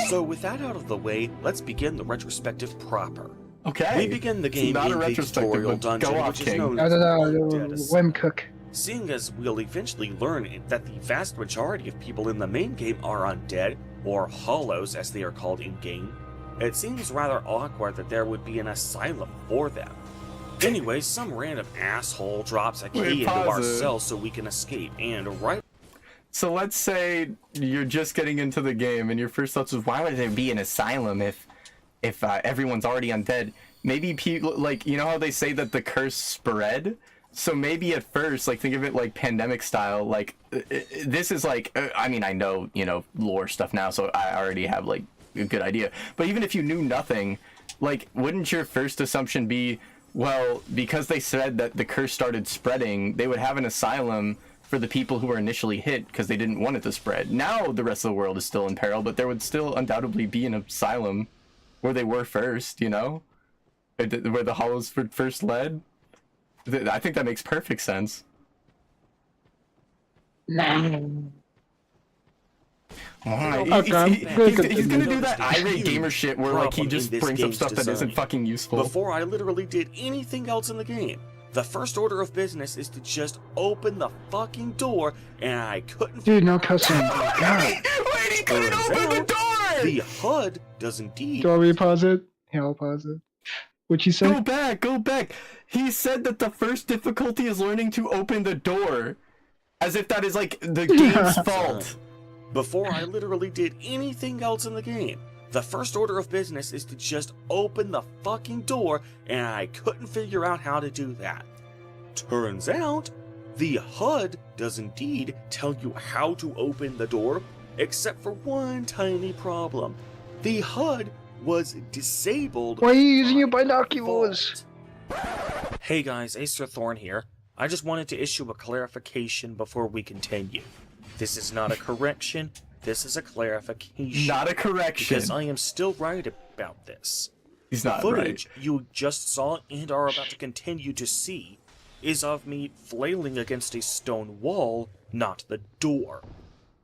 So with that out of the way, let's begin the retrospective proper. Okay. We begin the game not in a the retrospective, tutorial but dungeon, go off, which is King. known No, as no, Wem Cook. Seeing as we'll eventually learn that the vast majority of people in the main game are undead, or hollows as they are called in-game, it seems rather awkward that there would be an asylum for them. Anyway, some random asshole drops a key into our cell so we can escape, and right... So let's say you're just getting into the game and your first thoughts was, why would there be an asylum if everyone's already undead? Maybe people, like, you know how they say that the curse spread? So maybe at first, like, think of it like pandemic style, like, this is like, I mean, I know, you know, lore stuff now, so I already have, like, a good idea. But even if you knew nothing, like, wouldn't your first assumption be, well, because they said that the curse started spreading, they would have an asylum for the people who were initially hit because they didn't want it to spread. Now the rest of the world is still in peril, but there would still undoubtedly be an asylum where they were first, you know? Where the hollows first led. I think that makes perfect sense. Why? He's gonna do that irate gamer shit where like he just brings up stuff that isn't fucking useful. Before I literally did anything else in the game. The first order of business is to just open the fucking door, and I couldn't. Dude, no cussing. God. Wait, he couldn't open the door! The HUD does indeed. Do I re-pause it? Yeah, I'll pause it. What'd you say? Go back. He said that the first difficulty is learning to open the door. As if that is like the game's fault. Before I literally did anything else in the game, the first order of business is to just open the fucking door, and I couldn't figure out how to do that. Turns out, the HUD does indeed tell you how to open the door, except for one tiny problem. The HUD was disabled. Why are you using your binoculars? Hey guys, Acer Thorn here. I just wanted to issue a clarification before we continue. This is not a correction, this is a clarification. Not a correction. Because I am still right about this. He's The not footage right. you just saw and are about to continue to see is of me flailing against a stone wall, not the door.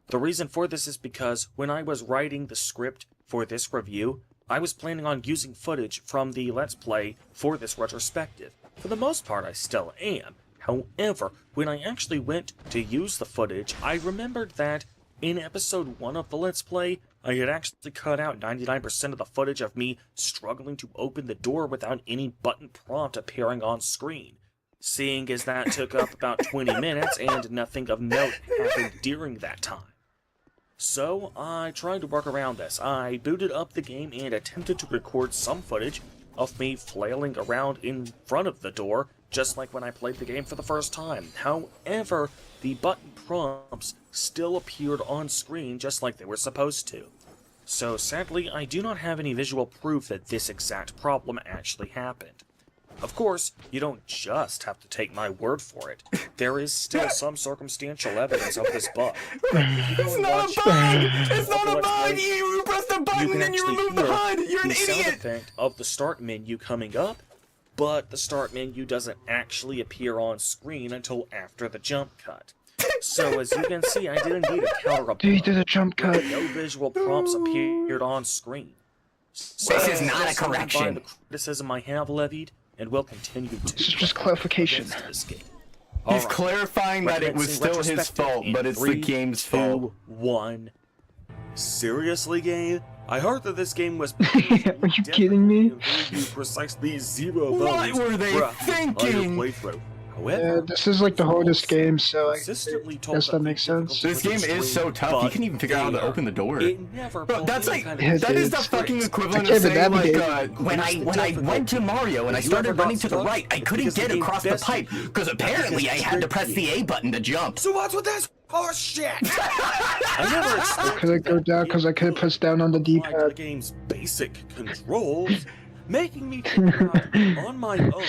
The reason for this is because when I was writing the script for this review, I was planning on using footage from the Let's Play for this retrospective. For the most part, I still am. However, when I actually went to use the footage, I remembered that in episode 1 of the Let's Play, I had actually cut out 99% of the footage of me struggling to open the door without any button prompt appearing on screen. Seeing as that took up about 20 minutes and nothing of note happened during that time. So, I tried to work around this. I booted up the game and attempted to record some footage of me flailing around in front of the door, just like when I played the game for the first time. However, the button prompts still appeared on screen just like they were supposed to. So sadly, I do not have any visual proof that this exact problem actually happened. Of course, you don't just have to take my word for it. There is still some circumstantial evidence of this bug. It's not a bug! It's not a bug! You press the button and you remove the HUD! You're an the sound idiot! effect of the start menu coming up, but the start menu doesn't actually appear on screen until after the jump cut. So as you can see, I did indeed encounter a bug. Dude, he did a jump cut. No visual prompts appeared on screen. So, This is not a standing by correction. the criticism I have levied, and will continue to. This is just clarification. against this game. He's Alright. clarifying that it was still his Retrospective fault, in but it's the 3, game's 2, fault. 1. Seriously, game? I heard that this game was. Are you kidding me? Precisely 0 What votes were they for a thinking? entire playthrough. Yeah, However, this is like the hardest game, so I consistently told guess that makes sense. This game is so tough, you can even figure out how to open the door. It never Bro, that's like, pulled Yeah, that is dude. the fucking equivalent I of can't saying even like, navigate. when I went to Mario and I started running to the right, I couldn't get across the pipe, because apparently I had to press the A button to jump. So what's with this horse shit? I never expected could I go that down because I could have pressed down on the applied to the D-pad. game's basic controls, making me figure out on my own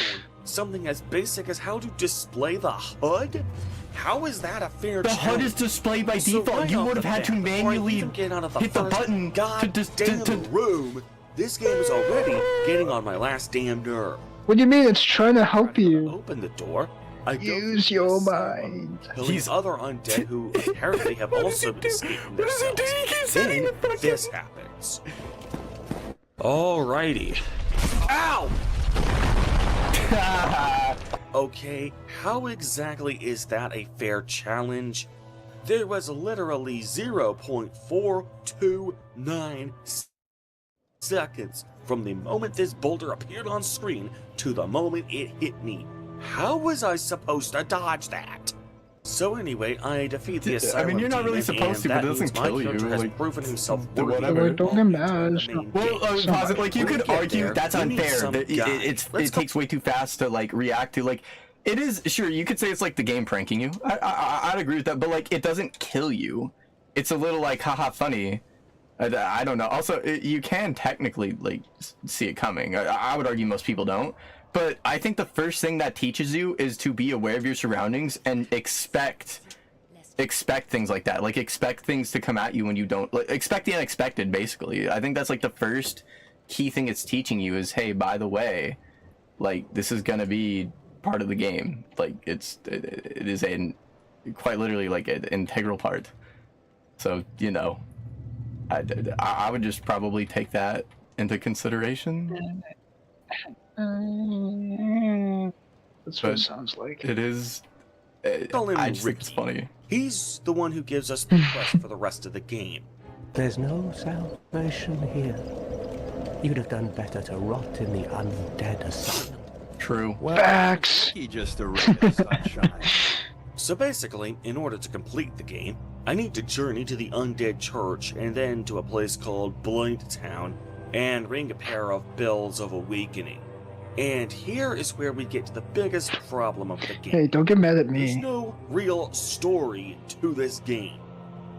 something as basic as how to display the HUD? How is that a fair The challenge? HUD is displayed by So default. right You off would have the had to bat, before I manually even get out of hit the first button goddamn room. This game is already getting on my last damn nerve. What do you mean? It's trying to help you. Open the door. I go Use through your the cinema, mind. killing He's- other undead who apparently have also been escaping their cells. Then this happens. Alrighty. Ow! Okay, how exactly is that a fair challenge? There was literally 0.429 seconds from the moment this boulder appeared on screen to the moment it hit me. How was I supposed to dodge that? So anyway, I defeat the asylum I mean, you're not really demon, supposed to, and but it that doesn't means my kill you, character has like, proven himself do worthy whatever. of Don't get being mad. the main Well, game. posit, like you When we could get argue there, that's we need unfair. some That guide. it Let's go. takes way too fast to like react to like. It is sure you could say it's like the game pranking you. I'd agree with that, but like it doesn't kill you. It's a little like haha funny. I don't know. Also, you can technically like see it coming. I would argue most people don't. But I think the first thing that teaches you is to be aware of your surroundings and expect things like that. Like expect things to come at you when you don't. Like, expect the unexpected. Basically, I think that's like the first key thing it's teaching you is, hey, by the way, like this is gonna be part of the game. Like it is a quite literally like an integral part. So you know, I would just probably take that into consideration. That's what it sounds like. It is. Call him I just think it's Ricky. funny. He's the one who gives us the quest for the rest of the game. There's no salvation here. You'd have done better to rot in the undead asylum. True. Facts. He just a ray of sunshine. So basically, in order to complete the game, I need to journey to the undead church and then to a place called Blind Town and ring a pair of bells of awakening. And here is where we get to the biggest problem of the game. Hey, don't get mad at There's me. no real story to this game.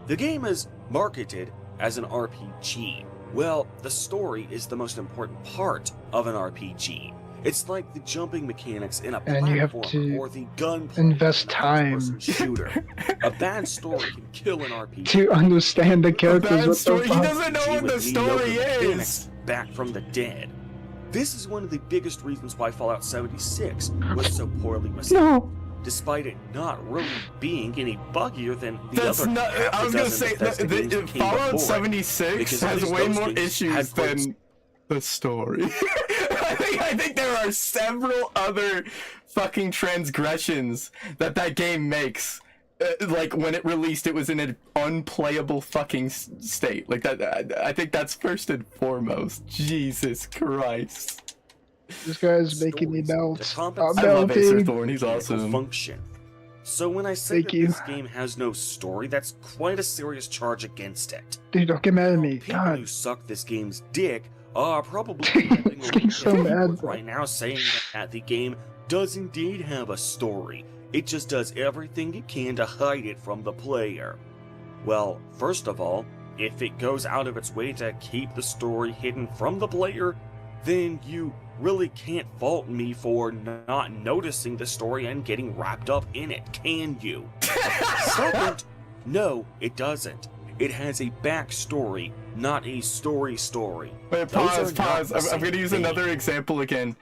The game is marketed as an RPG. Well, the story is the most important part of an RPG. It's like the jumping mechanics in a And you have platform to or the gunplay invest in a time. first-person shooter. A bad story can kill an RPG. To understand the characters. Bad What story. the He fuck? doesn't know what the With story mediocre mechanics is. Back from the dead. This is one of the biggest reasons why Fallout 76 was so poorly received. No. Despite it not really being any buggier than the That's other not. half I a was gonna dozen say Bethesda games that came Fallout before it, 76 because has at least way those more games issues had great than the story. I think there are several other fucking transgressions that game makes. Like when it released, it was in an unplayable fucking state. Like that. I think that's first and foremost. Jesus Christ. This guy's making me stories melt. to compensate I'm I love Acer melting. Thorn. He's mechanical awesome. function. So when I say Thank that you. this game has no story, that's quite a serious charge against it. Dude, don't get mad at me. People who God. suck this game's dick are probably having It's getting so mad. right now saying that the game does indeed have a story. It just does everything it can to hide it from the player. Well, first of all, if it goes out of its way to keep the story hidden from the player, then you really can't fault me for not noticing the story and getting wrapped up in it, can you? Second, no, it doesn't. It has a backstory, not a story. Wait, Those pause. are not the I'm same gonna use thing. another example again.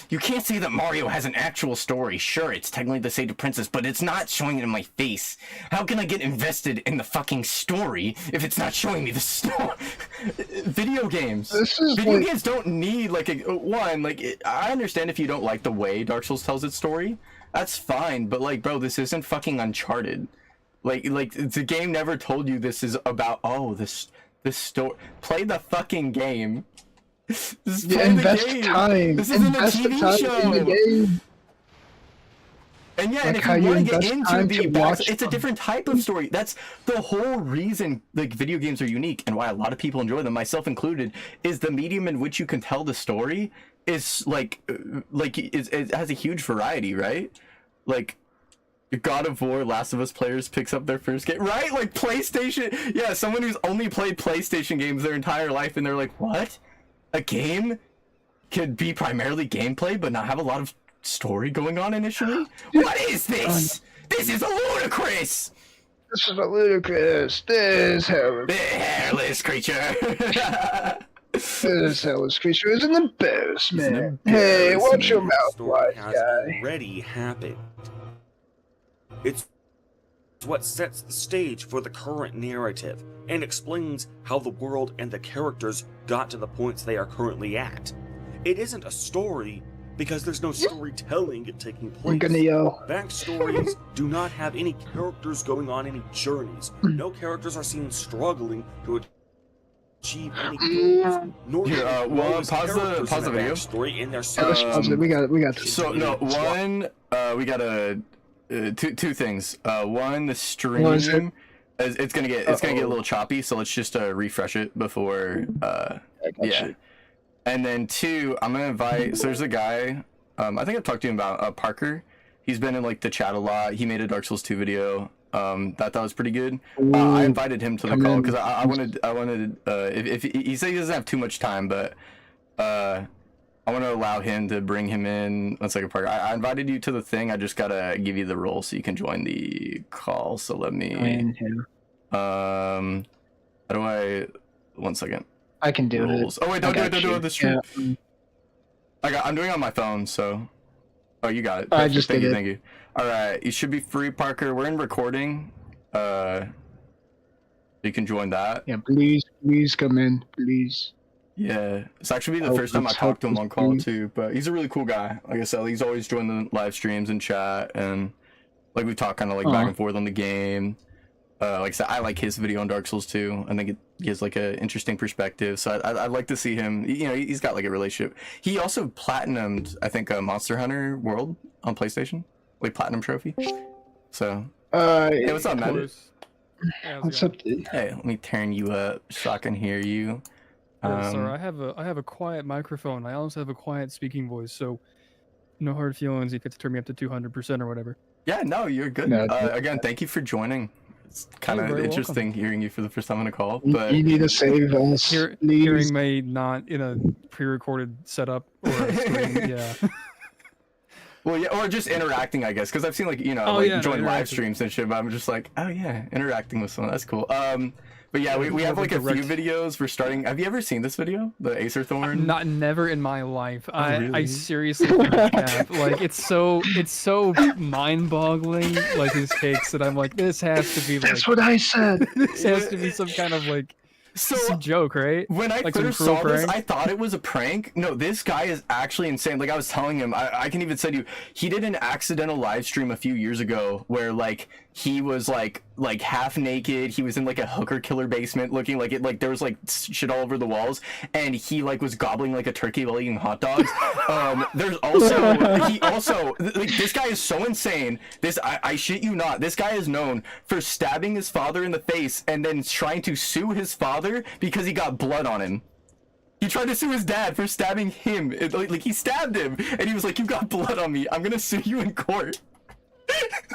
You can't say that Mario has an actual story. Sure, it's technically the Sage of Princess, but it's not showing it in my face. How can I get invested in the fucking story if it's not showing me the story? Video games. Video games don't need like I understand if you don't like the way Dark Souls tells its story, that's fine. But like, bro, this isn't fucking Uncharted. Like the game never told you this is about this story. Play the fucking game. Invest time. This isn't Invest a the TV time show. in the game. And yeah, Like and if how you you want to get invest into time the to back, watch it's a them. different type of story. That's the whole reason like video games are unique and why a lot of people enjoy them, myself included, is the medium in which you can tell the story is it has a huge variety, right? Like God of War, Last of Us players picks up their first game, right? Like PlayStation, yeah, someone who's only played PlayStation games their entire life, and they're like, what? A game could be primarily gameplay, but not have a lot of story going on initially? What is this? This is ludicrous! This is a ludicrous. This hairless creature. This hellish creature is an embarrassment. He's an Hey, watch your embarrassment. mouth, Story wise has guy. already happened. It's what sets the stage for the current narrative and explains how the world and the characters got to the points they are currently at. It isn't a story because there's no storytelling taking place. I'm gonna yell. Backstories do not have any characters going on any journeys. No characters are seen struggling to achieve any goals. Nor Here, do they grow well, as pause the characters in a video. backstory in their Let's pause it. We got this. So no, one, we gotta two things. One, the stream What is it? it's gonna get a little choppy, so let's just refresh it before. Yeah. You. And then two, I'm gonna invite. So there's a guy. I think I've talked to him about Parker. He's been in like the chat a lot. He made a Dark Souls 2 video. That was pretty good. I invited him to the call because I wanted. If he said he doesn't have too much time, but I want to allow him to bring him in. Let's take a Parker. I invited you to the thing. I just gotta give you the role so you can join the call. So let me. How do I? 1 second. I can do Rules. it. Oh wait, don't do it on the stream. Yeah. I'm doing it on my phone, so. Oh, you got it. I just thank did you, it. thank you. All right, you should be free, Parker. We're in recording. You can join that. Yeah, please come in, please. Yeah, it's actually the first time I talked to him on call too, but he's a really cool guy. Like I said, he's always joined the live streams and chat, and like we talk kind of like back and forth on the game. Like I said, I like his video on Dark Souls too. I think it gives like an interesting perspective. So I'd like to see him. You know, he's got like a relationship. He also platinumed, I think, Monster Hunter World on PlayStation, like platinum trophy. So, hey, what's up, man? What's up, dude? Hey, let me turn you up so I can hear you. Sir, I have a quiet microphone. I also have a quiet speaking voice, so no hard feelings if you have to turn me up to 200% or whatever. Yeah, no, you're good. No, again, thank you for joining. It's kind of interesting hearing you for the first time on a call. But you need to save us. Hearing me not in a pre-recorded setup or a stream, yeah. Well, yeah, or just interacting, I guess, because I've seen like join live streams and shit. But I'm just like, oh yeah, interacting with someone. That's cool. But yeah, we have like a few videos. We're starting. Have you ever seen this video, the Acer Thorn? Never in my life. Oh, really? I seriously think like it's so mind-boggling, like his takes, that I'm like, this has to be like. That's what I said. This has to be some kind of like. Some joke, right? When I like first saw this, I thought it was a prank. No, this guy is actually insane. Like I was telling him, I can even say to you, he did an accidental live stream a few years ago where like he was like half naked. He was in like a hooker killer basement, looking like it, like there was like shit all over the walls, and he like was gobbling like a turkey while eating hot dogs. There's also he also like this guy is so insane. I shit you not. This guy is known for stabbing his father in the face and then trying to sue his father because he got blood on him. He tried to sue his dad for stabbing him. Like he stabbed him, and he was like, "You got blood on me. I'm gonna sue you in court."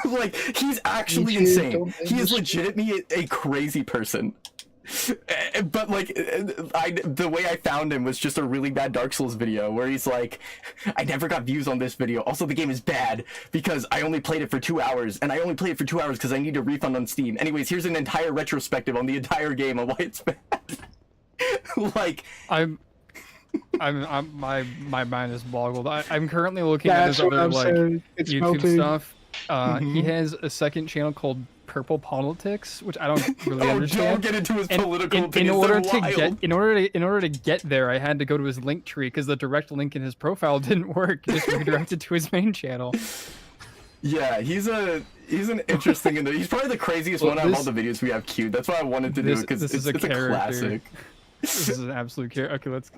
Like he's actually insane. He is legitimately a crazy person. But like the way I found him was just a really bad Dark Souls video where he's like, I never got views on this video. Also, the game is bad because I only played it for 2 hours, and I only played it for 2 hours because I need a refund on Steam. Anyways, here's an entire retrospective on the entire game on why it's bad. Like my mind is boggled. I'm currently looking at his other like YouTube stuff. He has a second channel called Purple Politics, which I don't really understand. Don't get into his political opinions. In order to get there, I had to go to his link tree because the direct link in his profile didn't work. It just redirected to his main channel. Yeah, he's an interesting. He's probably the craziest one out of all the videos we have queued. That's why I wanted to do it because it's a classic. This is an absolute character. Okay, let's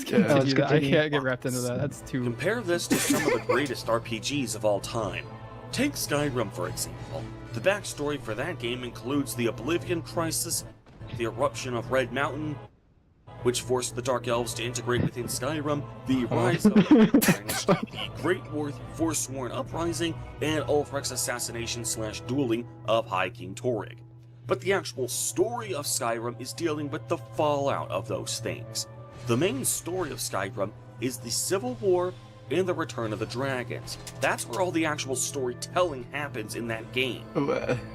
continue that. I can't get wrapped into that. That's too. Compare this to some of the greatest RPGs of all time. Take Skyrim, for example. The backstory for that game includes the Oblivion Crisis, the eruption of Red Mountain, which forced the Dark Elves to integrate within Skyrim, the rise of the Great Forsworn Uprising, and Ulfric's assassination/dueling of High King Torrig. But the actual story of Skyrim is dealing with the fallout of those things. The main story of Skyrim is the Civil War and the Return of the Dragons. That's where all the actual storytelling happens in that game.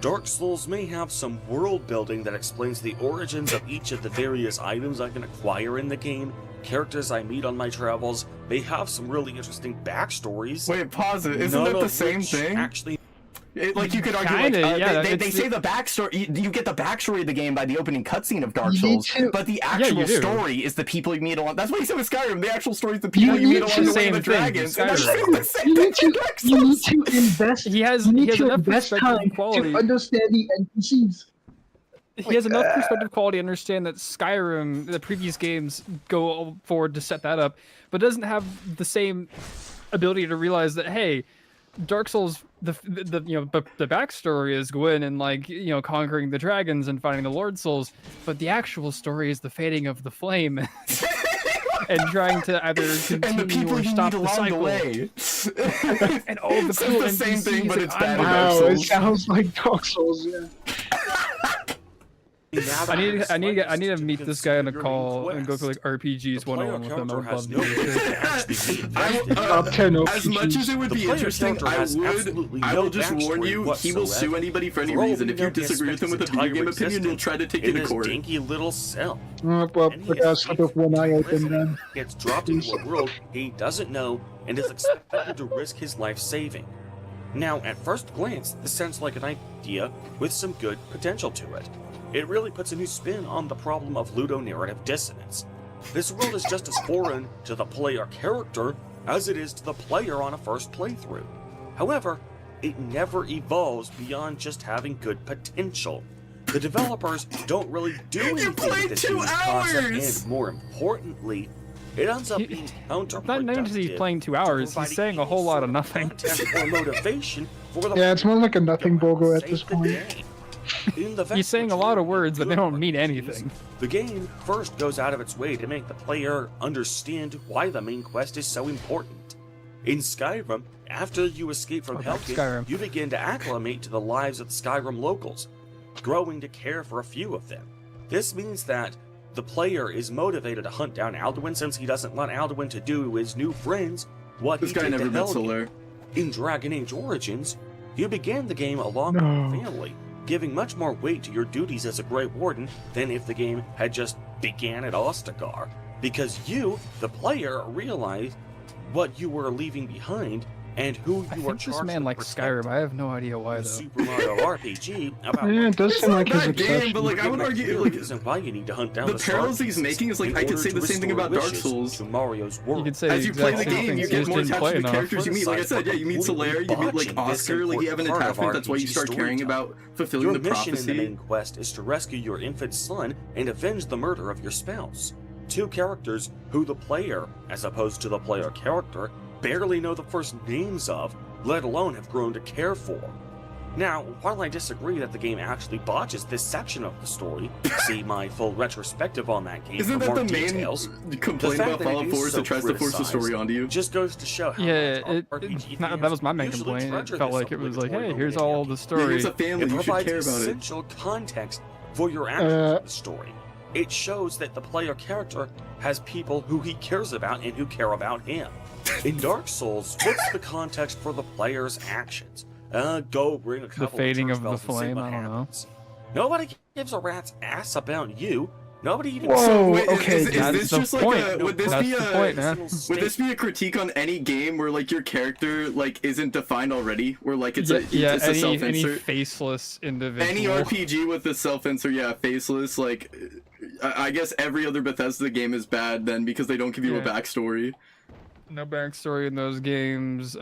Dark Souls may have some world building that explains the origins of each of the various items I can acquire in the game. Characters I meet on my travels may have some really interesting backstories. Wait, pause it. Isn't that the same thing? Actually, like you could argue, they say the backstory. You get the backstory of the game by the opening cutscene of Dark Souls, but the actual story is the people you meet along. That's what he said with Skyrim. The actual story is the people you meet along the way with the dragons. And that's the same thing in Dark Souls. You need to invest. He has enough perspective quality to understand the NPCs. He has enough perspective quality to understand that Skyrim, the previous games, go forward to set that up, but doesn't have the same ability to realize that, hey, Dark Souls, the backstory is Gwyn and conquering the dragons and finding the Lord Souls, but the actual story is the fading of the flame and trying to either continue or stop the cycle. And all the cool it's the same thing, but it's bad. Wow, it sounds like Dark Souls. Yeah. I need to meet this guy on a call and go through like RPGs 101 with him. I would love to. As much as it would be interesting, I will just warn you, he will sue anybody for any reason. If you disagree with him with a video game opinion, he'll try to take you to court. Dinky little self. Well, I gotta sleep with one eye open then. Gets dropped into a world he doesn't know and is expected to risk his life saving. Now, at first glance, this sounds like an idea with some good potential to it. It really puts a new spin on the problem of ludonarrative dissonance. This world is just as foreign to the player character as it is to the player on a first playthrough. However, it never evolves beyond just having good potential. The developers don't really do anything with this unique concept, and more importantly, it ends up being counterproductive. Not just he's playing 2 hours, he's saying a whole lot of nothing. Or motivation for the Yeah, it's more like a nothing bogo at this point. He's saying a lot of words, but they don't mean anything. The game first goes out of its way to make the player understand why the main quest is so important. In Skyrim, after you escape from Hellgate, you begin to acclimate to the lives of the Skyrim locals, growing to care for a few of them. This means that the player is motivated to hunt down Alduin since he doesn't want Alduin to do to his new friends what he did to Hellgate. In Dragon Age Origins, you began the game along with your family, giving much more weight to your duties as a Grey Warden than if the game had just began at Ostagar, because you, the player, realized what you were leaving behind and who you were charged this man likes Skyrim. I have no idea why though. Super Mario RPG about Yeah, it does seem like his that game, obsession. but like I would argue, like why you need to hunt down the parallels he's making is like I could say the same thing about Dark Souls. To Mario's world. You could say As you play the game, you get more didn't attached play to the enough. characters you meet. Like I said, yeah, you meet Solaire, you meet like Oscar, like you have an attachment. That's why you start caring about fulfilling your the mission in the prophecy. main quest is to rescue your infant son and avenge the murder of your spouse. Two characters who the player, as opposed to the player character, barely know the first names of, let alone have grown to care for. Now, while I disagree that the game actually botches this section of the story, see my full retrospective on that game Isn't for that more the main details. complaint about Fallout 4 is it tries to force the story onto you? Just goes to show how Yeah, that was my main complaint. It felt like it was like, hey, here's all the story. Here's a family, you should care about it. Essential context for your actions in the story. It shows that the player character has people who he cares about and who care about him. In Dark Souls, what's the context for the player's actions? Go bring a couple The fading of of the church bells and see flame, what I don't know. happens. Nobody gives a rat's ass about you. Nobody even. Whoa, Wait, okay, is this the just like point. a, would this That's be the a point, man. would this be a critique on any game where like your character like isn't defined already, where like it's a any self-insert? faceless individual. Any RPG with a self-insert, yeah, faceless, like I guess every other Bethesda game is bad then because they don't give you a backstory. No backstory in those games.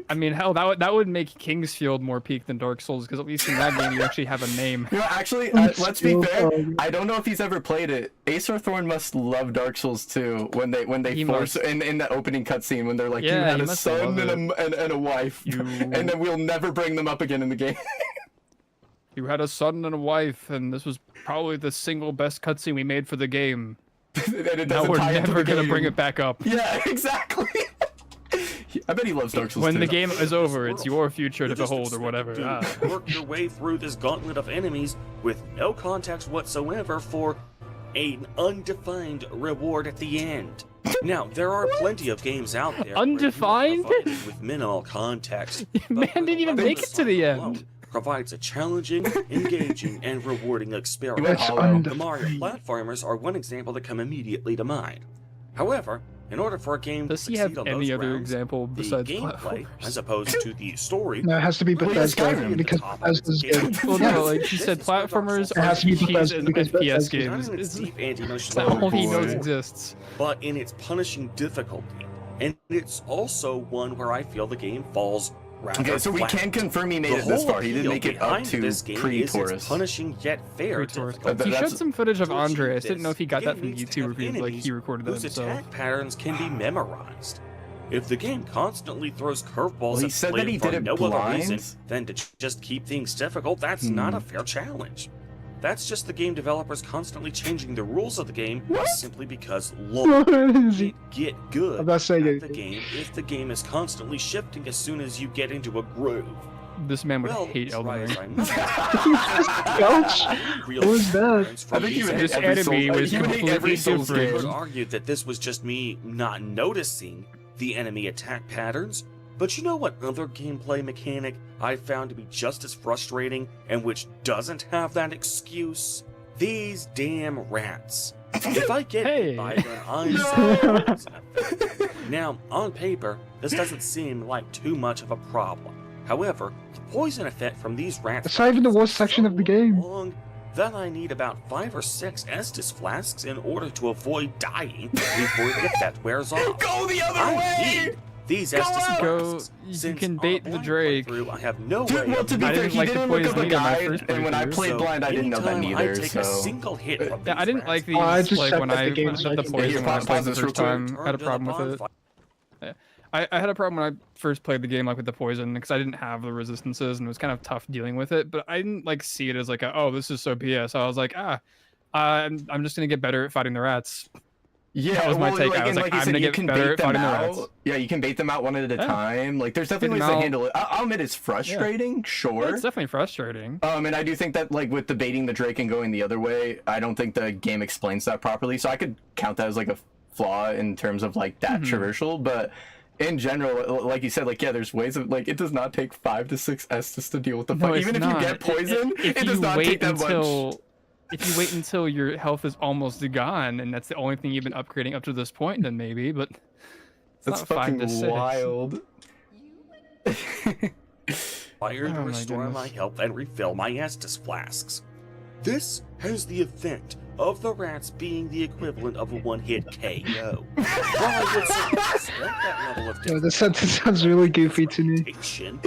I mean, hell, that would make Kingsfield more peak than Dark Souls, because at least in that game you actually have a name. You know, actually, let's be fair. I don't know if he's ever played it. Acer Thorn must love Dark Souls 2 when they force in that opening cutscene when they're like, you had a son and a wife, and then we'll never bring them up again in the game. You had a son and a wife, and this was probably the single best cutscene we made for the game. Now we're never gonna bring it back up. Yeah, exactly. I bet he loves Dark Souls When 2. the game is over, it's your future to behold, or whatever. Work your way through this gauntlet of enemies with no context whatsoever for an undefined reward at the end. Now, there are plenty of games out there Undefined? with minimal context. Man didn't even make it to the end. Provides a challenging, engaging, and rewarding experience. The Mario platformers are one example that come immediately to mind. However, in order for a game Does to he succeed have on any those other grounds, example the besides gameplay, as opposed to the story, No, it has to be Bethesda because Bethesda's good. Well, no, like he said, platformers, It has to be RPGs, Bethesda and because FPS Bethesda's games. not in its It's deep anti-emotional that all he lore, knows exists. but in its punishing difficulty. And it's also one where I feel the game falls rather Okay, so we flat. can confirm he made The it this whole far. He didn't appeal make it up behind to this game is its pre-Taurus. punishing yet fair difficulty. He showed some footage of To Andre. I achieve didn't know if he got this, that from the game needs to YouTube have reviews, like enemies he recorded that whose himself. attack patterns can be memorized. If the game constantly throws curveballs Well, he at said that players he for did it no other blind. reason than to just keep things difficult, that's not a fair challenge. That's just the game developers constantly changing the rules of the game simply because lore get good I'm not saying at the anything. game if the game is constantly shifting as soon as you get into a groove. This man would Well, hate Elden try Ring. as I might, Ouch! real What was that? difference from I think he would these hate This every enemy Souls. was He would hate every completely Souls different. I would game. argue that this was just me not noticing the enemy attack patterns, but you know what other gameplay mechanic I found to be just as frustrating and which doesn't have that excuse? These damn rats. If I get hit by them, I'm sorry. Now, on paper, this doesn't seem like too much of a problem. However, the poison effect from these rats It's not even the worst section of the game. long then I need about 5 or 6 Estus flasks in order to avoid dying before the effect wears off. Go the other I way! need these Estus flasks. You Since can on bait a the blind Drake. playthrough, I have no Dude, way well, of to be I fair, didn't he like the didn't look up poison the either my guide, first and when I playthrough, played blind, I didn't know that anytime neither, I take so... a single hit from Yeah, I these didn't like rats, these. I just like checked when out the I game when so I the can- poison Yeah, when I pause played the this first real time. quick. I had a problem with it. I had a problem when I first played the game, like with the poison, because I didn't have the resistances and it was kind of tough dealing with it. But I didn't like see it as like, oh, this is so BS. I was like, I'm just gonna get better at fighting the rats. Yeah, That was my well, take. like, I was and like, like you I'm said, gonna you get can better bait at them fighting the rats. out. Yeah, you can bait them out one at a Yeah. time. Like, there's definitely them ways to out. handle it. I'll admit it's frustrating, sure. It's definitely frustrating. And I do think that, like, with the baiting the Drake and going the other way, I don't think the game explains that properly. So I could count that as, like, a flaw in terms of, like, that traversal. But in general, like you said, like, yeah, there's ways of, like, it does not take 5 to 6 Estus to deal with the fight. Even if you get poison, it does not take that much. If you wait until your health is almost gone, and that's the only thing you've been upgrading up to this point, then maybe, but it's That's not 5 to fucking 6. wild. Required to Oh my restore my goodness. health and refill my Estus flasks. This has the effect of the rats being the equivalent of a one-hit KO. While I would certainly expect that level of Yeah, this sounds really goofy to me. differentiation,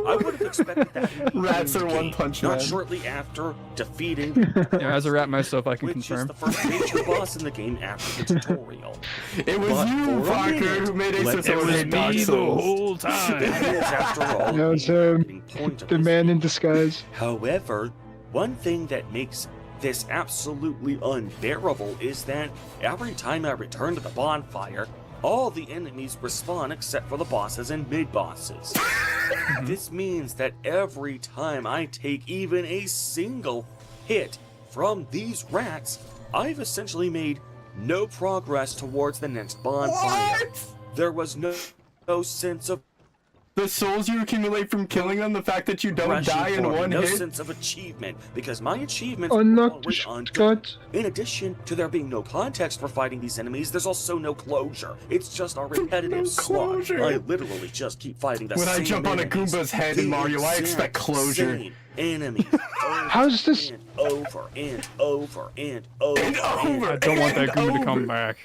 I would have expected that in the Rats are game, one punch not man. shortly after defeating Yeah, as a rat myself, I can which confirm. is the first major boss in the game after the tutorial. It was But you, for a Parker, minute, who made let Ace it of was hate Dark me the Souls. time. That is, after all, That was, the point of The this man game. in disguise. However, one thing that makes this absolutely unbearable is that every time I return to the bonfire, all the enemies respawn except for the bosses and mid-bosses. This means that every time I take even a single hit from these rats, I've essentially made no progress towards the next bonfire. There was no sense of The souls you accumulate from killing them, the fact that you don't rushing die in forward, one no hit. sense of achievement, because my achievements Unlock were the always shortcut. in addition to there being no context for fighting these enemies, there's also no closure. It's just a repetitive slog. closure. I literally just keep fighting the When same I jump on a enemies, Goomba's head in the Mario, I expect exact closure. same enemies. How's this- And over and over and over And over. I don't want that and Goomba to come over. back.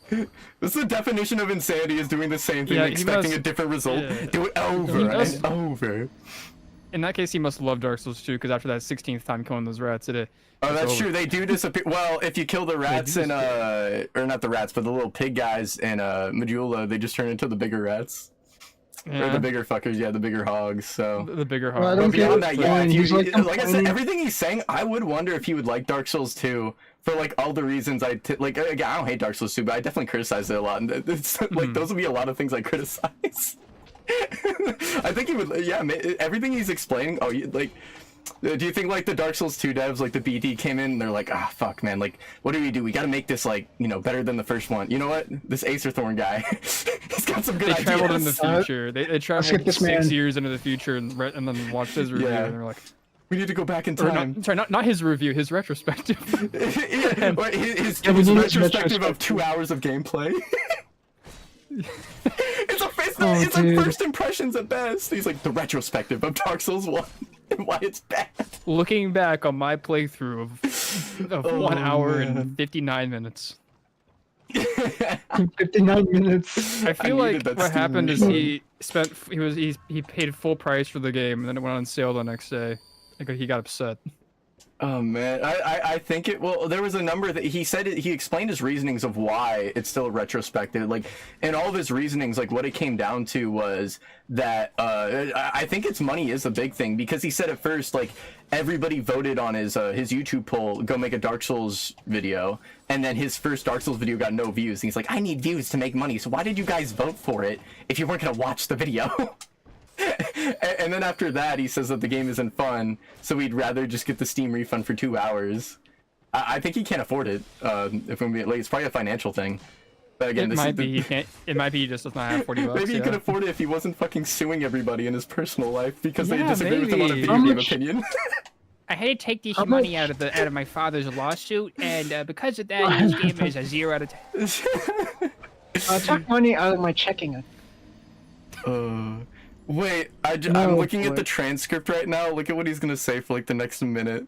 This is the definition of insanity, is doing the same thing Yeah, and he expecting must- a different result. yeah. Do it over He must- and over. In that case, he must love Dark Souls 2, because after that 16th time killing those rats, Oh, it's that's over. true. They do disappear. Well, if you kill the rats in or not the rats, but the little pig guys in Majula, they just turn into the bigger rats. Or Yeah, the bigger fuckers, yeah, the bigger hogs. So the bigger Well, I hog. don't but get beyond it. that, yeah, Fine, if you, he's like like I said, complaining. everything he's saying, I would wonder if he would like Dark Souls 2 for like all the reasons like. Again, I don't hate Dark Souls 2, but I definitely criticize it a lot, and it's like those would be a lot of things I criticize. I think he would, yeah. Everything he's explaining. Oh, like. Do you think like the Dark Souls 2 devs, like the BT came in and they're like, ah, fuck, man, like, what do we do? We gotta make this like, better than the first one. You know what? This Acerthorn guy, he's got some good They ideas. traveled in the future. They traveled skip this 6 man. years into the future and then watched his review, Yeah. and they're like, We need to go back in or time. not his review, his retrospective. Yeah, or his Yeah, we need his retrospective of retrospective. 2 hours of gameplay. it's Oh, like dude. first impressions at best. He's like the retrospective of Dark Souls 1 and why it's bad. Looking back on my playthrough of Oh, 1 hour man. and 59 minutes. 59 minutes. I feel needed like that what Steam happened is refund. he paid full price for the game, and then it went on sale the next day. Like, he got upset. Oh man, I think it. Well, there was a number that he said. He explained his reasonings of why it's still retrospective. Like, and all of his reasonings, like what it came down to was that I think it's money is a big thing, because he said at first like everybody voted on his YouTube poll, go make a Dark Souls video, and then his first Dark Souls video got no views. And he's like, I need views to make money, so why did you guys vote for it if you weren't gonna watch the video? And then after that, he says that the game isn't fun, so he'd rather just get the Steam refund for 2 hours. I think he can't afford it. If I'm being, like, it's probably a financial thing. But again, It might be he can't. It might be he just does not have 40 bucks. maybe he yeah. could afford it if he wasn't fucking suing everybody in his personal life because they Yeah, disagree with him on a maybe. video How game much- opinion. I had to take this How money much- out of my father's lawsuit, and because of that, this game is a 0 out of 10. I took money out of my checking account. Wait, I'm No, looking at boy. the transcript right now. Look at what he's gonna say for like the next minute.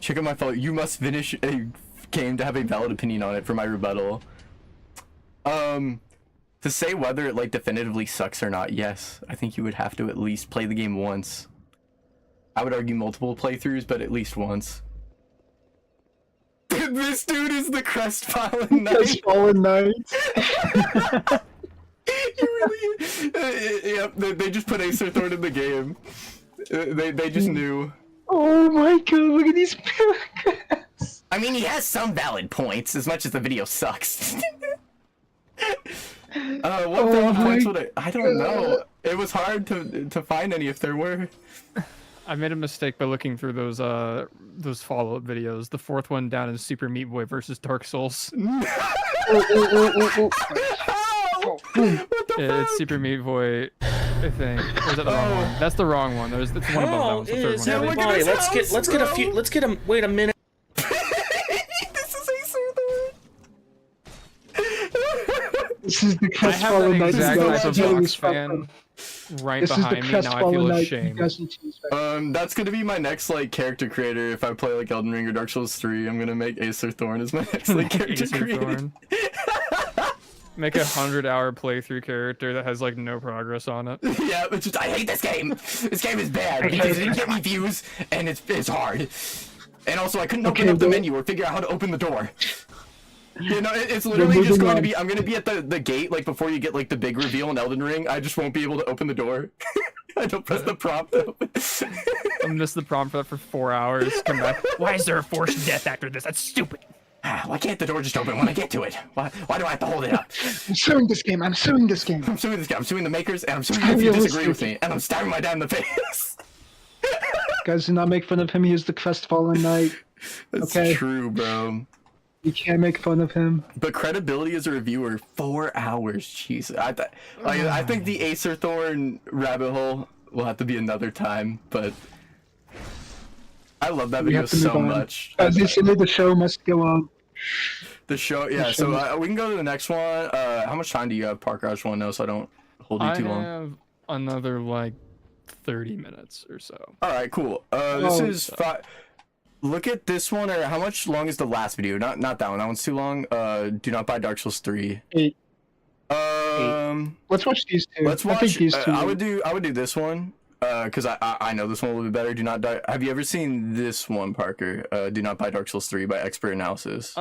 Check out my follow. You must finish a game to have a valid opinion on it for my rebuttal. To say whether it like definitively sucks or not, yes, I think you would have to at least play the game once. I would argue multiple playthroughs, but at least once. This dude is the Crestfallen Knight. Crestfallen Knight. Yep, they just put Acer Thorn in the game. They just knew. Oh my god, look at these paragraphs. I mean, he has some valid points, as much as the video sucks. What valid points would I don't know. It was hard to find any if there were. I made a mistake by looking through those follow-up videos. The fourth one down is Super Meat Boy versus Dark Souls. It's Super Meat Boy, I think. Or is that the wrong one? That's the wrong one. It's one above that one. It's the third one. Everybody, let's get a wait a minute. This is Acer Thorn. This is the I have Crestfallen an Knight. exact This type of box fan right is the behind me. Now I feel Crestfallen Knight. ashamed. That's gonna be my next like character creator if I play like Elden Ring or Dark Souls 3. I'm gonna make Acer Thorn as my next like character Acer creator. Thorn. Make a 100-hour playthrough character that has like no progress on it. Yeah, it's just, I hate this game. This game is bad because it didn't get me views and it's hard. And also I couldn't open up the menu or figure out how to open the door. You know, it's literally just going to be, I'm going to be at the gate, like, before you get, like, the big reveal in Elden Ring. I just won't be able to open the door. I don't press the prompt to open. I missed the prompt for that for 4 hours. Come back. Why is there a forced death after this? That's stupid. Why can't the door just open when I get to it? Why do I have to hold it up? I'm suing this game. I'm suing this game. I'm suing this game. I'm suing the makers, and I'm suing you if you disagree with me. And I'm stabbing my dad in the face. Guys, do not make fun of him. He is the Crestfallen Knight. That's okay? True, bro. You can't make fun of him. But credibility as a reviewer, 4 hours. Jeez, I think the Acer Thorn rabbit hole will have to be another time. But I love that video so much. As they say, the show must go on. The show, yeah. So we can go to the next one. How much time do you have, Parker? I just want to know so I don't hold you too long. I have another like 30 minutes or so. All right, cool. This is look at this one, or how much long is the last video? Not that one. That one's too long. Do not buy Dark Souls 3. 8. 8. Let's watch these two. Let's watch. I think these two. I would do this one. Because I know this one a little bit better. Do not die. Have you ever seen this one, Parker? Do not buy Dark Souls 3 by Expert Analysis.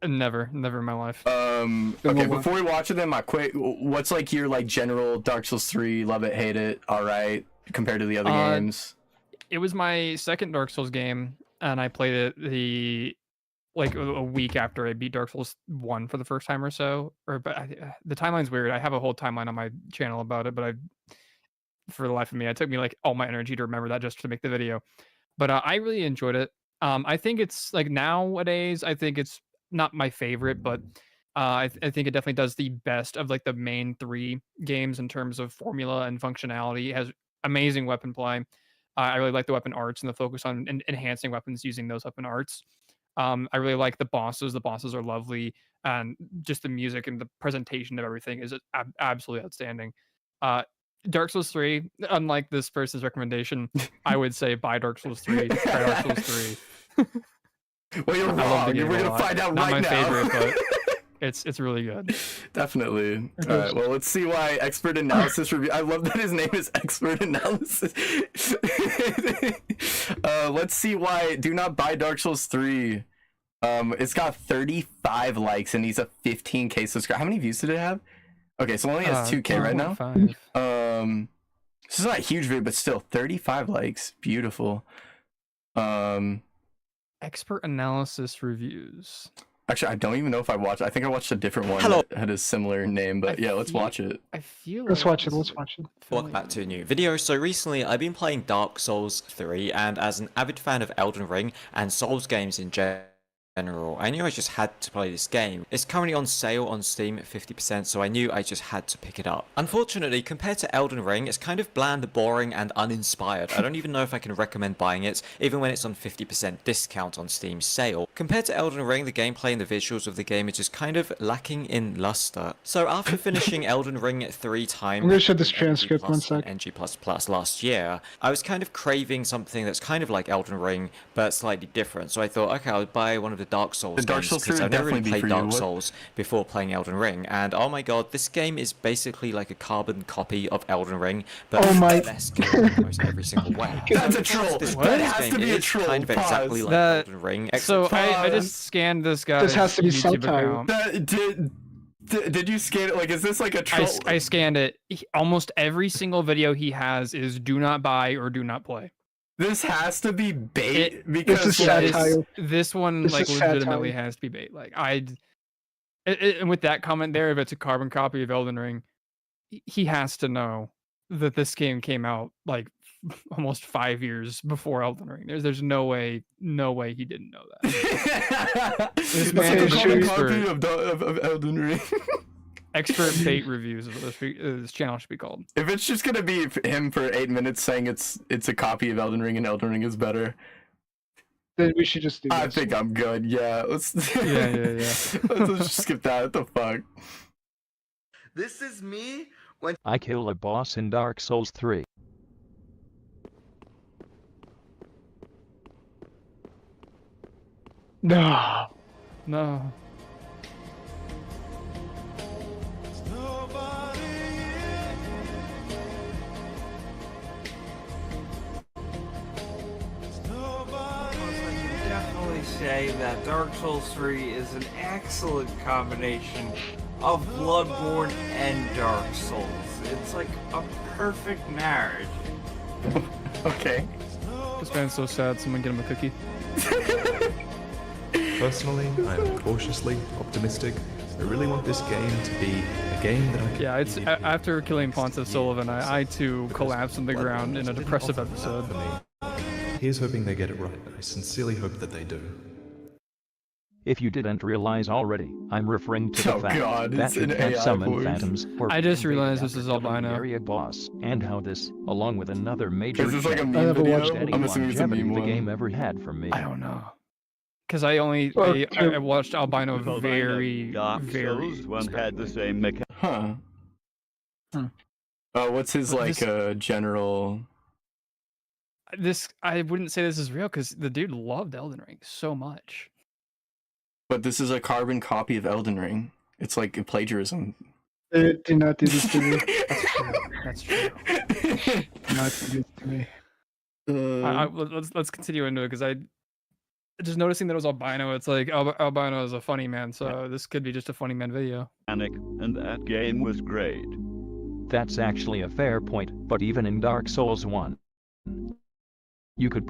Never in my life. Okay, before we watch them, what's like your like general Dark Souls 3, love it, hate it, all right, compared to the other games? It was my second Dark Souls game, and I played it a week after I beat Dark Souls 1 for the first time or so. The timeline's weird. I have a whole timeline on my channel about it, but for the life of me, it took me like all my energy to remember that just to make the video. But I really enjoyed it. I think it's like nowadays, I think it's not my favorite, but I think it definitely does the best of like the main 3 games in terms of formula and functionality. It has amazing weapon play. I really like the weapon arts and the focus on enhancing weapons using those weapon arts. I really like the bosses. The bosses are lovely, and just the music and the presentation of everything is absolutely outstanding. Dark Souls 3, unlike this person's recommendation, I would say buy Dark Souls 3. Try Dark Souls 3. Well, you're wrong. We're gonna find out Not right now. Not my favorite, but it's really good. Definitely. All right. Well, let's see why Expert Analysis review. I love that his name is Expert Analysis. Let's see why do not buy Dark Souls 3. It's got 35 likes and he's a 15K subscriber. How many views did it have? Okay, so it only has 2K right now. 5. This is not a huge video, but still 35 likes. Beautiful. Expert Analysis reviews. Actually, I don't even know if I watched. I think I watched a different one that had a similar name, but yeah, let's watch it. Let's watch it. Welcome back to a new video. So recently I've been playing Dark Souls 3, and as an avid fan of Elden Ring and Souls games in general, general. I knew I just had to play this game. It's currently on sale on Steam at 50%, so I knew I just had to pick it up. Unfortunately, compared to Elden Ring, it's kind of bland, boring, and uninspired. I don't even know if I can recommend buying it, even when it's on 50% discount on Steam sale. Compared to Elden Ring, the gameplay and the visuals of the game are just kind of lacking in luster. So after finishing Elden Ring 3 times, I'm gonna show this transcript one sec. NG++ last year, I was kind of craving something that's kind of like Elden Ring, but slightly different. So I thought, okay, I'll buy one of the Dark Souls The Dark games, Souls 3 because would I've never really definitely be played for you. Dark What- Souls before playing Elden Ring, and oh my god, this game is basically like a carbon copy of Elden Ring, but Oh my- less good in almost every single way. That's a troll. This That this has game to be a is troll. kind of exactly like That- Elden Ring, So except I just scanned this guy's This has to be YouTube subtitled. account. Did you scan it? Like, is this like a troll? I scanned it. Almost every single video he has is do not buy or do not play. This has to be bait It- because This is like, satire. This one This like is legitimately satire. has to be bait. Like and with that comment there, if it's a carbon copy of Elden Ring, he has to know that this game came out like almost 5 years before Elden Ring. There's no way he didn't know that. This man like is a an carbon expert. copy of Elden Ring. Expert bait reviews is what this channel should be called. If it's just gonna be him for 8 minutes saying it's a copy of Elden Ring and Elden Ring is better, Then we should just do I this. think I'm good. Yeah, let's. Yeah. let's just skip that. What the fuck? This is me when I kill a boss in Dark Souls 3. No. No. definitely say that Dark Souls 3 is an excellent combination of Bloodborne and Dark Souls. It's like a perfect marriage. Okay. This man's so sad. Someone get him a cookie. Personally, I'm cautiously optimistic. I really want this game to be a game that I can... Yeah, it's after killing Pontiff Sullivan, I too collapsed on the ground in a depressive episode. Here's hoping they get it right. I sincerely hope that they do. If you didn't realize already, I'm referring to the Oh fact God, that it's you an can AI summon voice. phantoms or I just invade realized this after is killing albino. the area boss, and how this, along with another major Is this like a check, meme never video? watched any I'm assuming it's a longevity meme the one. game ever had from me. I don't know. Because I only Well, I watched albino very Dark very Souls one had the same mechanic. Huh. Hmm. What's his But like this- general? this I wouldn't say this is real because the dude loved Elden Ring so much. But this is a carbon copy of Elden Ring. It's like a plagiarism. Do not do this to me. That's true. Do not do this to me. Let's continue into it because I just noticing that it was albino. It's like albino is a funny man, so this could be just a funny man video. And that game was great. That's actually a fair point, but even in Dark Souls 1, you could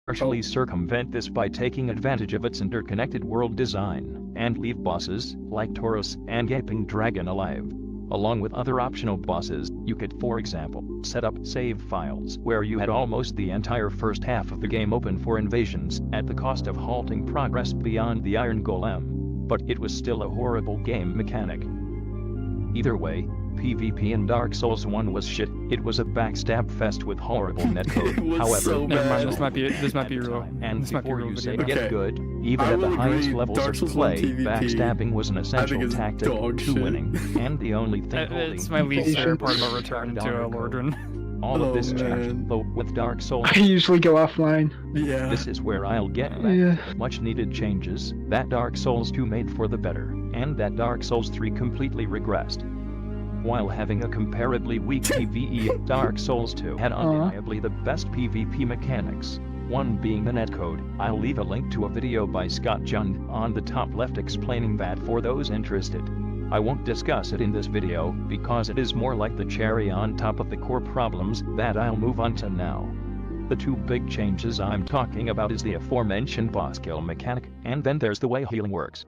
partially circumvent this by taking advantage of its interconnected world design, and leave bosses, like Taurus and Gaping Dragon alive. Along with other optional bosses, you could, for example, set up save files where you had almost the entire first half of the game open for invasions, at the cost of halting progress beyond the Iron Golem. But it was still a horrible game mechanic. Either way, PvP in Dark Souls 1 was shit. It was a backstab fest with horrible netcode. It was However, so Never mind. bad. This might be at real. the time, and This might be a before real you say video. get Okay. good, even I at the will highest agree, levels Dark of Souls 1 play, PvP, backstabbing was an essential it's tactic dog to shit. winning, and the only thing holding It's my least people favorite back part was about Return to honor code. Lordran. All of this Oh, changed, man. though, with Dark Souls. I usually go offline. Yeah. This is where I'll get back Yeah. to the much needed changes that Dark Souls 2 made for the better, and that Dark Souls 3 completely regressed. While having a comparably weak PvE, Dark Souls 2 had undeniably the best PvP mechanics, one being the netcode. I'll leave a link to a video by Scott Jund on the top left explaining that for those interested. I won't discuss it in this video, because it is more like the cherry on top of the core problems that I'll move on to now. The two big changes I'm talking about is the aforementioned boss kill mechanic, and then there's the way healing works.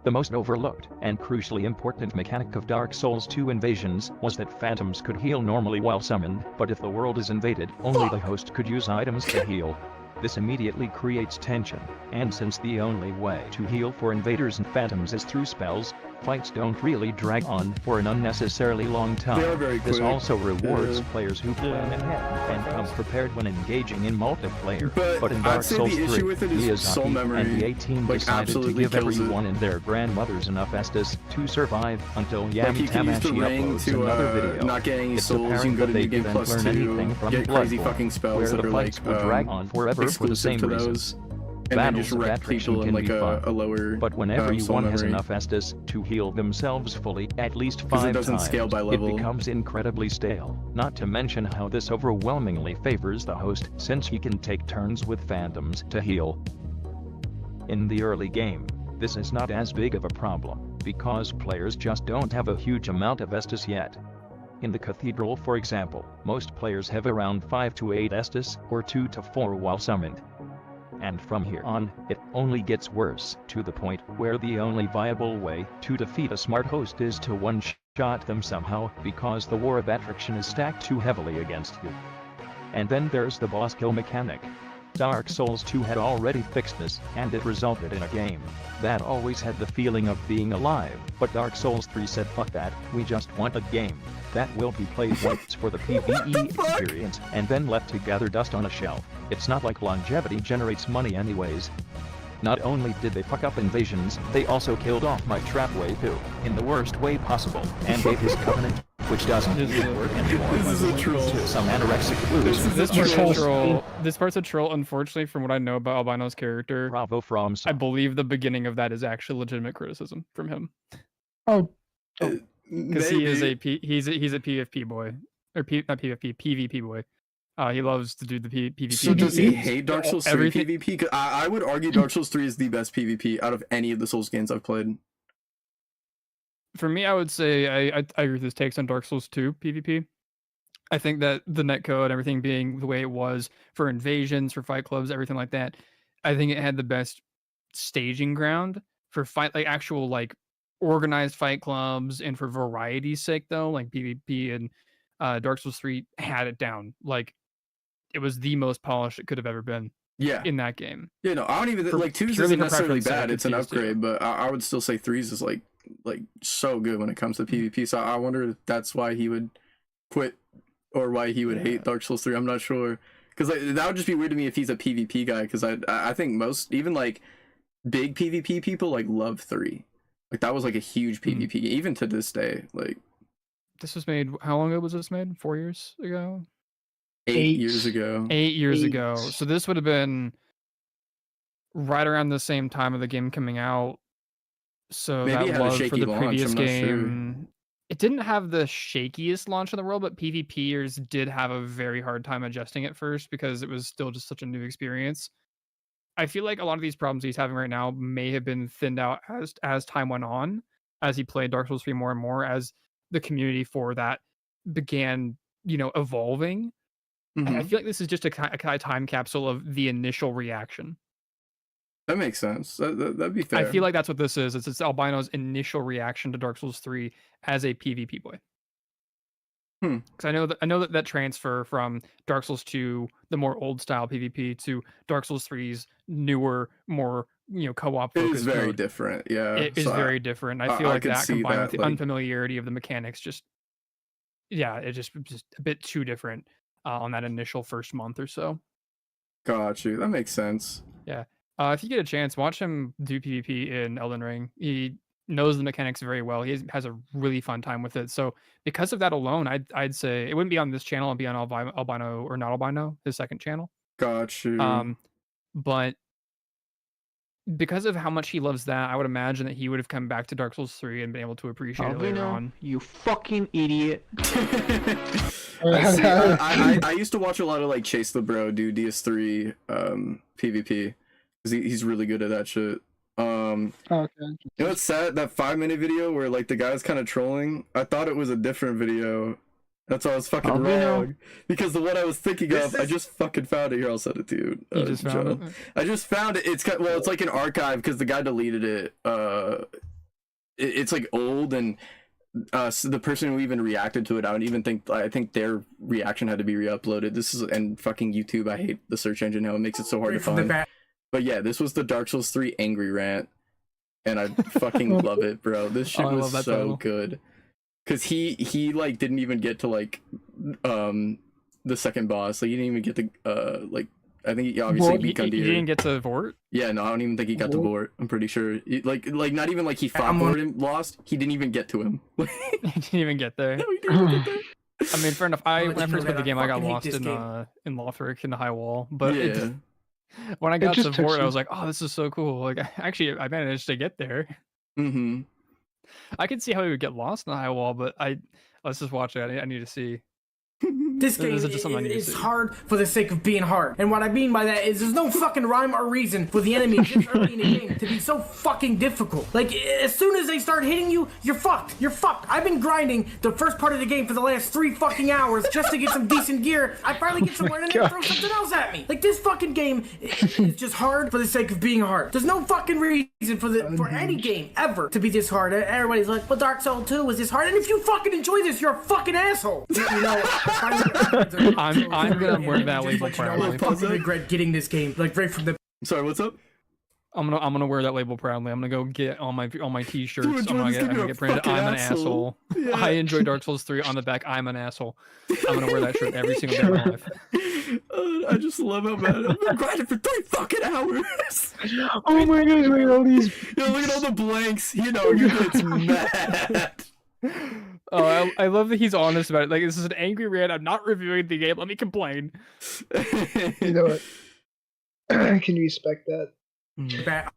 The most overlooked and crucially important mechanic of Dark Souls 2 invasions was that phantoms could heal normally while summoned, but if the world is invaded, only the host could use items to heal. This immediately creates tension, and since the only way to heal for invaders and phantoms is through spells, fights don't really drag on for an unnecessarily long time. They are very This quick. also rewards Yeah. players who plan ahead and come prepared when engaging in multiplayer. But in I'd Dark say Souls the issue 3, with it is Miyazaki soul memory, and the A-Team like, decided to absolutely give kills it. everyone and their grandmothers enough Estus to survive until Like, you can use the Yami ring uploads to another video. not get any It's souls. You can apparent go that to they New Game didn't Plus learn anything 2, from get crazy Bloodborne, fucking spells where that the are fights like will drag on forever for the exclusive same to reason. those. And then Battles just of wreck attrition people in can like be fun, a lower but when soul everyone has memory. enough Estus to heal themselves fully at least 'Cause it 5 doesn't times, scale by level. it becomes incredibly stale. Not to mention how this overwhelmingly favors the host since he can take turns with phantoms to heal. In the early game, this is not as big of a problem, because players just don't have a huge amount of Estus yet. In the Cathedral, for example, most players have around 5 to 8 Estus, or 2 to 4 while summoned. And from here on, it only gets worse, to the point where the only viable way to defeat a smart host is to one-shot them somehow, because the War of Attrition is stacked too heavily against you. And then there's the boss kill mechanic. Dark Souls 2 had already fixed this, and it resulted in a game that always had the feeling of being alive, but Dark Souls 3 said fuck that, we just want a game that will be played once for the PvE experience, and then left to gather dust on a shelf. It's not like longevity generates money anyways. Not only did they fuck up invasions, they also killed off my trapway too, in the worst way possible, and gave his covenant, which doesn't even work anymore. This is a troll. To some anorexic loser. This part's a troll, unfortunately, from what I know about Albino's character. Bravo from I believe the beginning of that is actually legitimate criticism from him. Oh, Because he is he's a PvP boy. Or not PvP, PvP boy. He loves to do the PvP. So does he hate Dark Souls 3 Everything- PvP? 'Cause I would argue Dark Souls 3 is the best PvP out of any of the Souls games I've played. For me, I would say I agree with his takes on Dark Souls 2 PvP. I think that the netcode, everything being the way it was for invasions, for fight clubs, everything like that, I think it had the best staging ground for actual organized fight clubs, and for variety's sake though, like PvP and Dark Souls 3 had it down. Like it was the most polished it could have ever been. Yeah. In that game. Yeah, no, I don't even like 2's purely isn't for necessarily preference sake, bad. It's an it's used to. upgrade, but I would still say 3's is like so good when it comes to PvP. So I wonder if that's why he would quit or why he would hate Dark Souls 3. I'm not sure, because that would just be weird to me if he's a PvP guy. Because I think most even like big PvP people love 3. Like that was like a huge PvP game, even to this day. Like This was made, how long ago was this made? 4 years ago? 8 years ago. 8 years ago. So this would have been right around the same time of the game coming out. So Maybe it that had a love for shaky the launch, previous I'm not game. It didn't have the shakiest launch in the world, but PvPers did have a very hard time adjusting at first because it was still just such a new experience. I feel like a lot of these problems he's having right now may have been thinned out as time went on, as he played Dark Souls 3 more and more, as the community for that began, evolving. And I feel like this is just a kind of time capsule of the initial reaction. That makes sense. That'd be fair. I feel like that's what this is. It's Albino's initial reaction to Dark Souls 3 as a PvP boy. Because I know that transfer from Dark Souls 2, the more old style PvP, to Dark Souls 3's newer, more co-op focused. It is very mode, different. Yeah, it is very different. I feel like could that see combined that, with the unfamiliarity of the mechanics, it's just a bit too different on that initial first month or so. Got you. That makes sense. Yeah. If you get a chance, watch him do PvP in Elden Ring. He knows the mechanics very well. He has a really fun time with it. So because of that alone, I'd say it wouldn't be on this channel. It'd be on Albino or Not Albino, his second channel. Got you. But because of how much he loves that, I would imagine that he would have come back to Dark Souls 3 and been able to appreciate it later on. You fucking idiot. I used to watch a lot of Chase the Bro do DS3 PvP, because he's really good at that shit. Okay. You know what's sad? That 5-minute video where the guy's kind of trolling, I thought it was a different video. That's why I was fucking wrong. Because the one I was thinking of, I just fucking found it. Here, I'll send it to you. You just found it? I just found it. It's like an archive because the guy deleted it. It's old, and So the person who even reacted to it, I think their reaction had to be re-uploaded. This is, and fucking YouTube, I hate the search engine, how it makes it so hard to find. But yeah, this was the Dark Souls 3 angry rant, and I fucking love it, bro. This shit was so title. good. Cause he like didn't even get to like the second boss. Like he didn't even get to like, I think he obviously beat Gundyr. He didn't get to Vort? Yeah, no, I don't even think he got to Vort. I'm pretty sure. Like not even like he fought Vort and lost. He didn't even get to him. He didn't even get there. No, he didn't even get there. I mean, fair enough. When I first played the game, I got lost in Lothric in the high wall. But yeah. When I got to Vort, I was like, oh, this is so cool. Like, actually, I managed to get there. Mm-hmm. I could see how he would get lost in the high wall, but let's just watch it. I need to see. This game is hard for the sake of being hard. And what I mean by that is there's no fucking rhyme or reason for the enemy this early in the game to be so fucking difficult. Like, as soon as they start hitting you, you're fucked. You're fucked. I've been grinding the first part of the game for the last 3 fucking hours just to get some decent gear. I finally get somewhere and then they throw something else at me. Like, this fucking game is just hard for the sake of being hard. There's no fucking reason for any game ever to be this hard. Everybody's like, well, Dark Souls 2 was this hard. And if you fucking enjoy this, you're a fucking asshole. You know, I'm gonna wear that label proudly. I fucking regret getting this game, like right from the. Sorry, what's up? I'm gonna wear that label proudly. I'm gonna go get all my t-shirts. Dude, I'm gonna get branded. I'm an asshole. Yeah. I enjoy Dark Souls 3 on the back. I'm an asshole. I'm gonna wear that shirt every single day of my life. I just love how mad I've been grinding for 3 fucking hours. Oh my gosh, look at all these. Yo, look at all the blanks. You know, you gets mad. Oh, I love that he's honest about it. Like, this is an angry rant. I'm not reviewing the game. Let me complain. You know what? Can you respect that?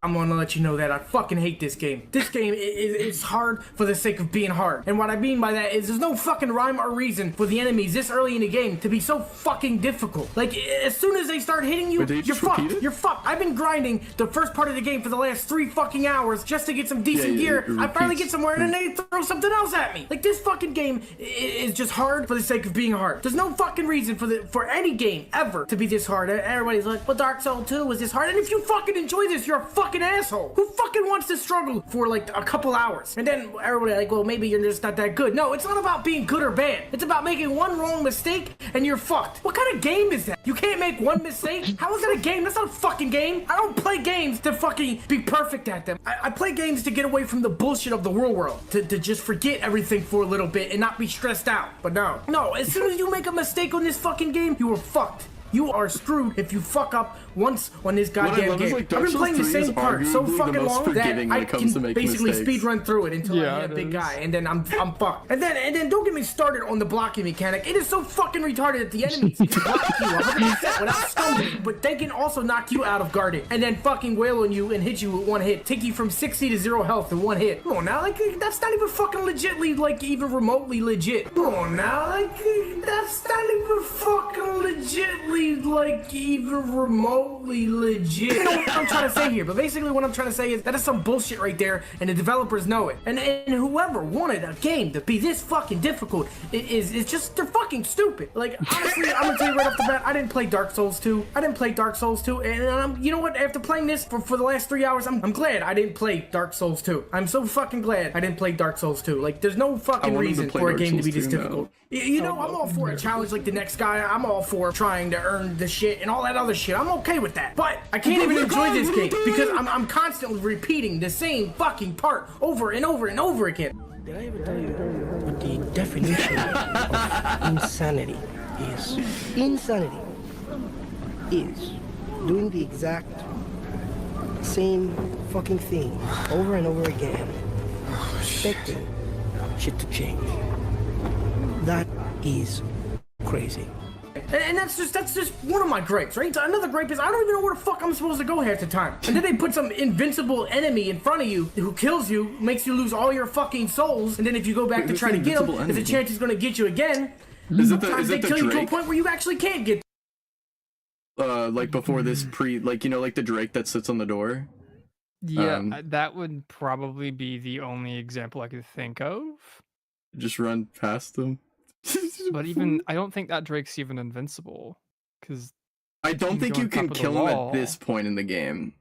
I'm gonna let you know that I fucking hate this game. This game is hard for the sake of being hard. And what I mean by that is there's no fucking rhyme or reason for the enemies this early in the game to be so fucking difficult. Like, as soon as they start hitting you, you're fucked. You're fucked. I've been grinding the first part of the game for the last 3 fucking hours just to get some decent gear. I finally get somewhere and then they throw something else at me. Like, this fucking game is just hard for the sake of being hard. There's no fucking reason for any game ever to be this hard. Everybody's like, well, Dark Souls 2 was this hard. And if you fucking enjoy this, you're a fucking asshole. Who fucking wants to struggle for like a couple hours? And then everybody like, well, maybe you're just not that good. No, it's not about being good or bad. It's about making one wrong mistake and you're fucked. What kind of game is that? You can't make one mistake? How is that a game? That's not a fucking game. I don't play games to fucking be perfect at them. I play games to get away from the bullshit of the real world. To just forget everything for a little bit and not be stressed out. But no, as soon as you make a mistake on this fucking game, you are fucked. You are screwed if you fuck up once on this goddamn game. I've been playing the same part so fucking long that I can basically speed run through it until I hit a big guy, and then I'm fucked. And then don't get me started on the blocking mechanic. It is so fucking retarded that the enemies can block you 100% without stumbling, but they can also knock you out of guarding, and then fucking wail on you and hit you with one hit, take you from 60 to 0 health in one hit. Come on now, like that's not even fucking legitly, like even remotely legit. Come on now, like that's not even fucking legitly. Like even remotely legit. You know what I'm trying to say here, but basically what I'm trying to say is that is some bullshit right there, and the developers know it. And whoever wanted a game to be this fucking difficult is just, they're fucking stupid. Like, honestly, I'm gonna tell you right off the bat, I didn't play Dark Souls 2. And you know what? After playing this for the last 3 hours, I'm glad I didn't play Dark Souls 2. I'm so fucking glad I didn't play Dark Souls 2. Like, there's no fucking reason for a game to be this difficult. You know, I'm all for a challenge like the next guy. I'm all for trying to earn the shit and all that other shit. I'm okay with that. But I can't even enjoy this game because I'm constantly repeating the same fucking part over and over and over again. Did I ever tell you what the definition of insanity is? Insanity is doing the exact same fucking thing over and over again, expecting shit to change. That is crazy. And that's just one of my gripes, right? Another gripe is I don't even know where the fuck I'm supposed to go half the time. And then they put some invincible enemy in front of you who kills you, makes you lose all your fucking souls, and then if you go back to try to get him, there's a chance he's gonna get you again. Sometimes they kill you to a point where you actually can't get. Like before this like, you know, like the Drake that sits on the door. Yeah, that would probably be the only example I could think of. Just run past them. But even I don't think that Drake's even invincible, because I don't think you can kill him at this point in the game.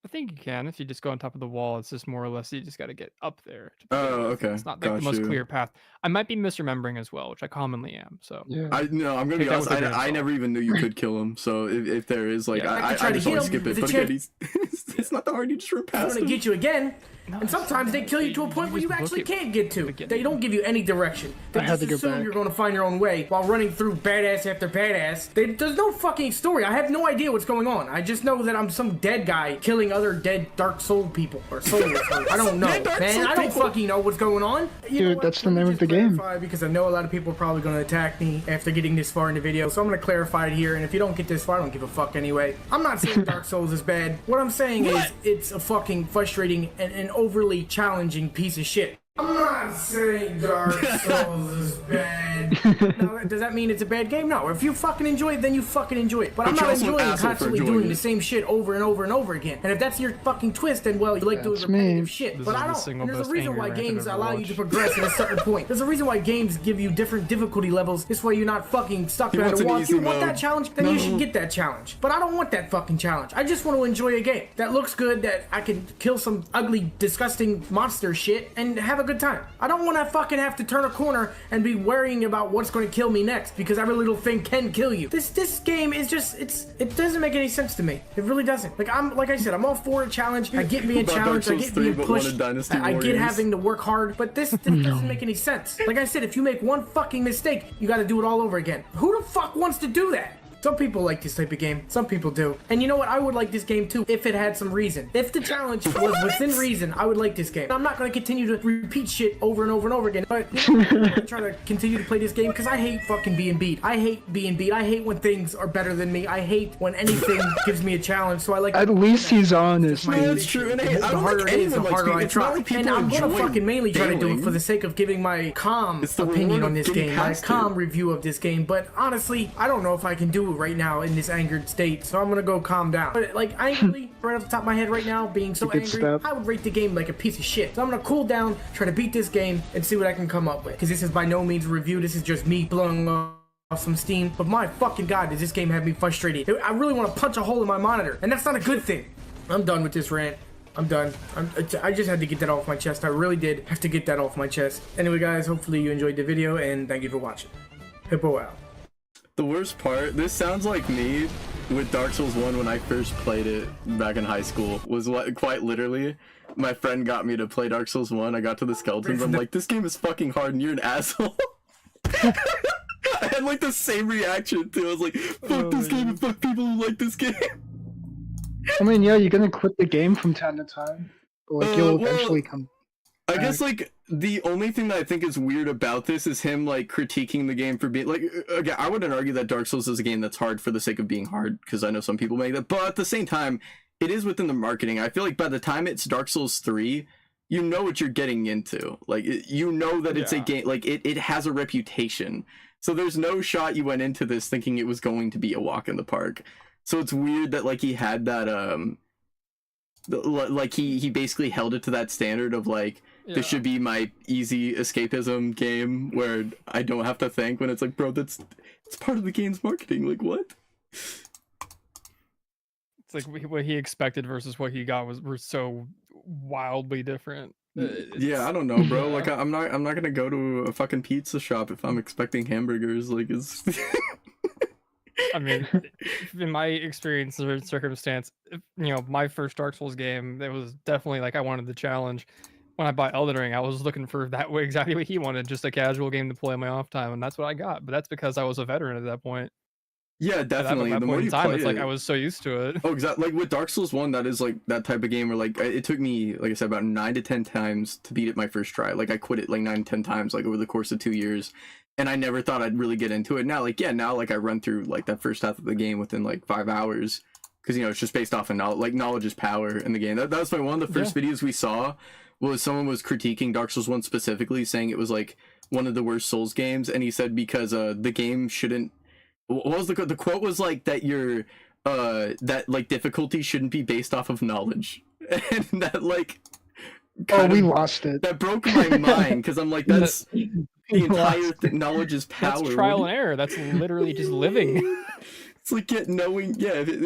I think you can if you just go on top of the wall. It's just more or less you just got to get up there. Oh, okay. It's not like the most clear path. I might be misremembering as well, which I commonly am. So I'm gonna be honest. I never even knew you could kill him. So if there is like, I just want to skip it. But again, it's not that hard. You just run past him. It's gonna get you again. And sometimes they kill you to a point where you actually can't get to. They don't give you any direction. They just assume you're going to find your own way while running through badass after badass. There's no fucking story. I have no idea what's going on. I just know that I'm some dead guy killing other dead Dark Soul people or soulless. I don't know, man. I don't fucking know what's going on. Dude, that's the name of the game. Because I know a lot of people are probably going to attack me after getting this far in the video, so I'm going to clarify it here. And if you don't get this far, I don't give a fuck anyway. I'm not saying Dark Souls is bad. What I'm saying is it's a fucking frustrating and overly challenging piece of shit. I'm not saying Dark Souls is bad. Now, does that mean it's a bad game? No. If you fucking enjoy it, then you fucking enjoy it. But I'm not enjoying constantly doing the same shit over and over and over again. And if that's your fucking twist, then well, you like doing repetitive shit. But I don't. And there's a reason why games allow you to progress at a certain point. There's a reason why games give you different difficulty levels. This way you're not fucking stuck behind a wall. If you want that challenge, then you should get that challenge. But I don't want that fucking challenge. I just want to enjoy a game that looks good, that I can kill some ugly, disgusting monster shit and have a good time. I don't want to fucking have to turn a corner and be worrying about what's going to kill me next because every little thing can kill you. This game is just it doesn't make any sense to me. It really doesn't. Like I said, I'm all for a challenge. I get being challenged. I get being pushed. I get having to work hard. But this doesn't make any sense. Like I said, if you make one fucking mistake, you got to do it all over again. Who the fuck wants to do that? Some people like this type of game. Some people do. And you know what? I would like this game too if it had some reason. If the challenge was within reason, I would like this game. I'm not going to continue to repeat shit over and over and over again. But you know, I'm going to try to continue to play this game because I hate fucking being beat. I hate being beat. I hate when things are better than me. I hate when anything gives me a challenge. So I like. At least he's honest. That's true. And hey, the harder it is, the harder I try. And I'm going to fucking mainly try to do it for the sake of giving my calm opinion on this game. My calm review of this game. But honestly, I don't know if I can do it right now in this angered state, so I'm gonna go calm down. But like, angrily, right off the top of my head right now, being so angry, I would rate the game like a piece of shit. So I'm gonna cool down, try to beat this game, and see what I can come up with. Because this is by no means a review, this is just me blowing off some steam. But my fucking god, does this game have me frustrated. I really want to punch a hole in my monitor, and that's not a good thing. I'm done with this rant. I'm done. I just had to get that off my chest. I really did have to get that off my chest. Anyway guys, hopefully you enjoyed the video, and thank you for watching. Hippo out. The worst part, this sounds like me with Dark Souls 1 when I first played it back in high school. Was quite literally, my friend got me to play Dark Souls 1. I got to the skeletons. I'm like, this game is fucking hard and you're an asshole. I had like the same reaction too. I was like, fuck this game and fuck people who like this game. I mean, yeah, you're gonna quit the game from time to time. But like, you'll eventually come I guess like the only thing that I think is weird about this is him like critiquing the game for being like, again, I wouldn't argue that Dark Souls is a game that's hard for the sake of being hard, because I know some people make that, but at the same time it is within the marketing. I feel like by the time it's Dark Souls 3, you know what you're getting into. Like you know that it's a game, like it has a reputation, so there's no shot you went into this thinking it was going to be a walk in the park. So it's weird that like he had that like he basically held it to that standard of like, this should be my easy escapism game where I don't have to think, when it's like, bro, it's part of the game's marketing. Like, what? It's like what he expected versus what he got were so wildly different. Yeah, I don't know, bro. Like, I'm not gonna go to a fucking pizza shop if I'm expecting hamburgers. Like, it's. I mean, in my experience or circumstance, you know, my first Dark Souls game, it was definitely like I wanted the challenge. When I bought Elden Ring, I was looking for that way, exactly what he wanted, just a casual game to play on my off time, and that's what I got. But that's because I was a veteran at that point. Yeah, definitely. At that the point more in you time, play it's it, like I was so used to it. Oh, exactly. Like with Dark Souls 1, that is like that type of game where like it took me, like I said, about 9 to 10 times to beat it my first try. Like I quit it like 9 to 10 times, like over the course of 2 years. And I never thought I'd really get into it. Now, like, yeah, now like I run through like that first half of the game within like 5 hours. Because, you know, it's just based off of knowledge. Like, knowledge is power in the game. That was one of the first videos we saw. Was someone was critiquing Dark Souls 1 specifically, saying it was like one of the worst Souls games, and he said because the game shouldn't. What was the quote was like that your that like difficulty shouldn't be based off of knowledge, and that like. We lost it. That broke my mind because I'm like, that's the entire knowledge is power. That's trial and error. That's literally just living. It's like knowing,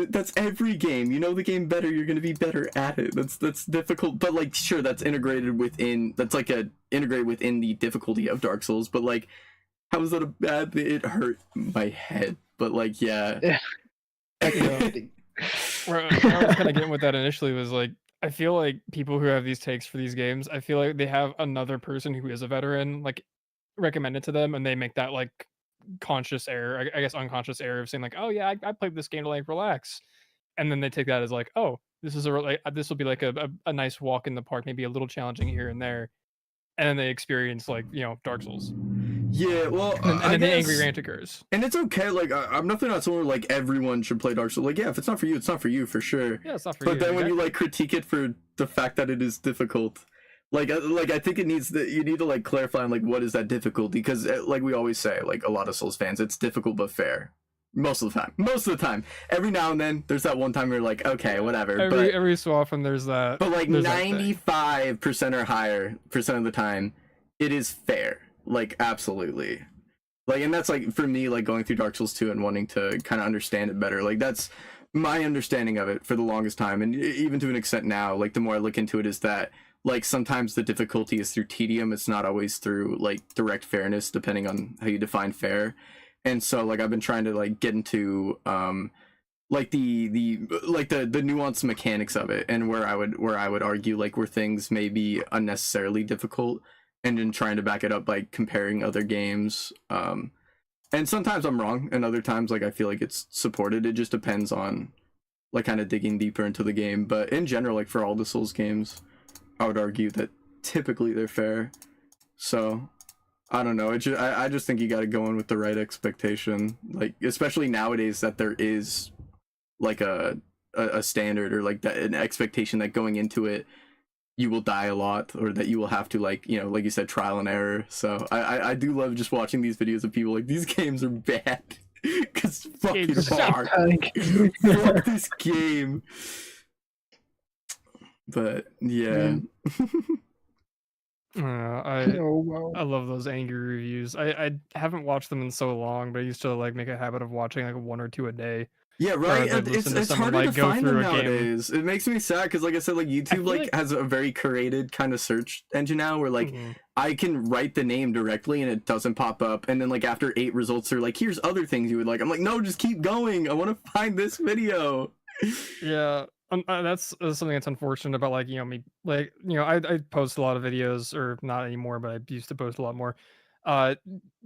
that's every game. You know the game better, you're gonna be better at it. That's difficult, but like, sure, that's integrated within. That's like integrated within the difficulty of Dark Souls. But like, how is that a bad thing? It hurt my head, but like, yeah. Where I was kind of getting with that initially was like, I feel like people who have these takes for these games, I feel like they have another person who is a veteran like recommend it to them, and they make that like conscious error, I guess unconscious error of saying like, oh yeah, I played this game to like relax, and then they take that as like, oh, this is this will be like a nice walk in the park, maybe a little challenging here and there, and then they experience like, you know, Dark Souls. Yeah, well, and then the angry rant occurs. And it's okay. Like, I'm definitely not someone where, like, everyone should play Dark Souls. Like, yeah, if it's not for you, it's not for you, for sure. Yeah, it's not for you. you. But then when you like critique it for the fact that it is difficult, like I think you need to like clarify like what is that difficulty, because like we always say, like a lot of Souls fans, it's difficult but fair. Most of the time. Every now and then, there's that one time where you're like, okay, whatever. Every so often, there's that. But like 95% or higher percent of the time, it is fair. Like, absolutely. Like, and that's like, for me, like going through Dark Souls 2 and wanting to kind of understand it better. Like, that's my understanding of it for the longest time. And even to an extent now, like, the more I look into it, is that, like, sometimes the difficulty is through tedium. It's not always through, like, direct fairness, depending on how you define fair. And so, like, I've been trying to, like, get into, like, the nuanced mechanics of it, and where I would argue, like, where things may be unnecessarily difficult, and then trying to back it up by comparing other games. And sometimes I'm wrong, and other times, like, I feel like it's supported. It just depends on, like, kind of digging deeper into the game. But in general, like, for all the Souls games, I would argue that typically they're fair. So, I don't know. I just think you got to go in with the right expectation. Like, especially nowadays that there is, like, a standard, or, like, an expectation that going into it, you will die a lot, or that you will have to, like, you know, like you said, trial and error. So I do love just watching these videos of people like, these games are bad because fucking hard. Fuck this game. But yeah. I love those angry reviews. I haven't watched them in so long, but I used to like make a habit of watching like 1 or 2 a day. Yeah, right. It's harder to find them nowadays. It makes me sad because, like I said, like YouTube like has a very curated kind of search engine now, where like I can write the name directly and it doesn't pop up, and then like after 8 results, they're like, "Here's other things you would like." I'm like, "No, just keep going. I want to find this video." Yeah, that's something that's unfortunate about, like, you know, me, like, you know, I post a lot of videos, or not anymore, but I used to post a lot more.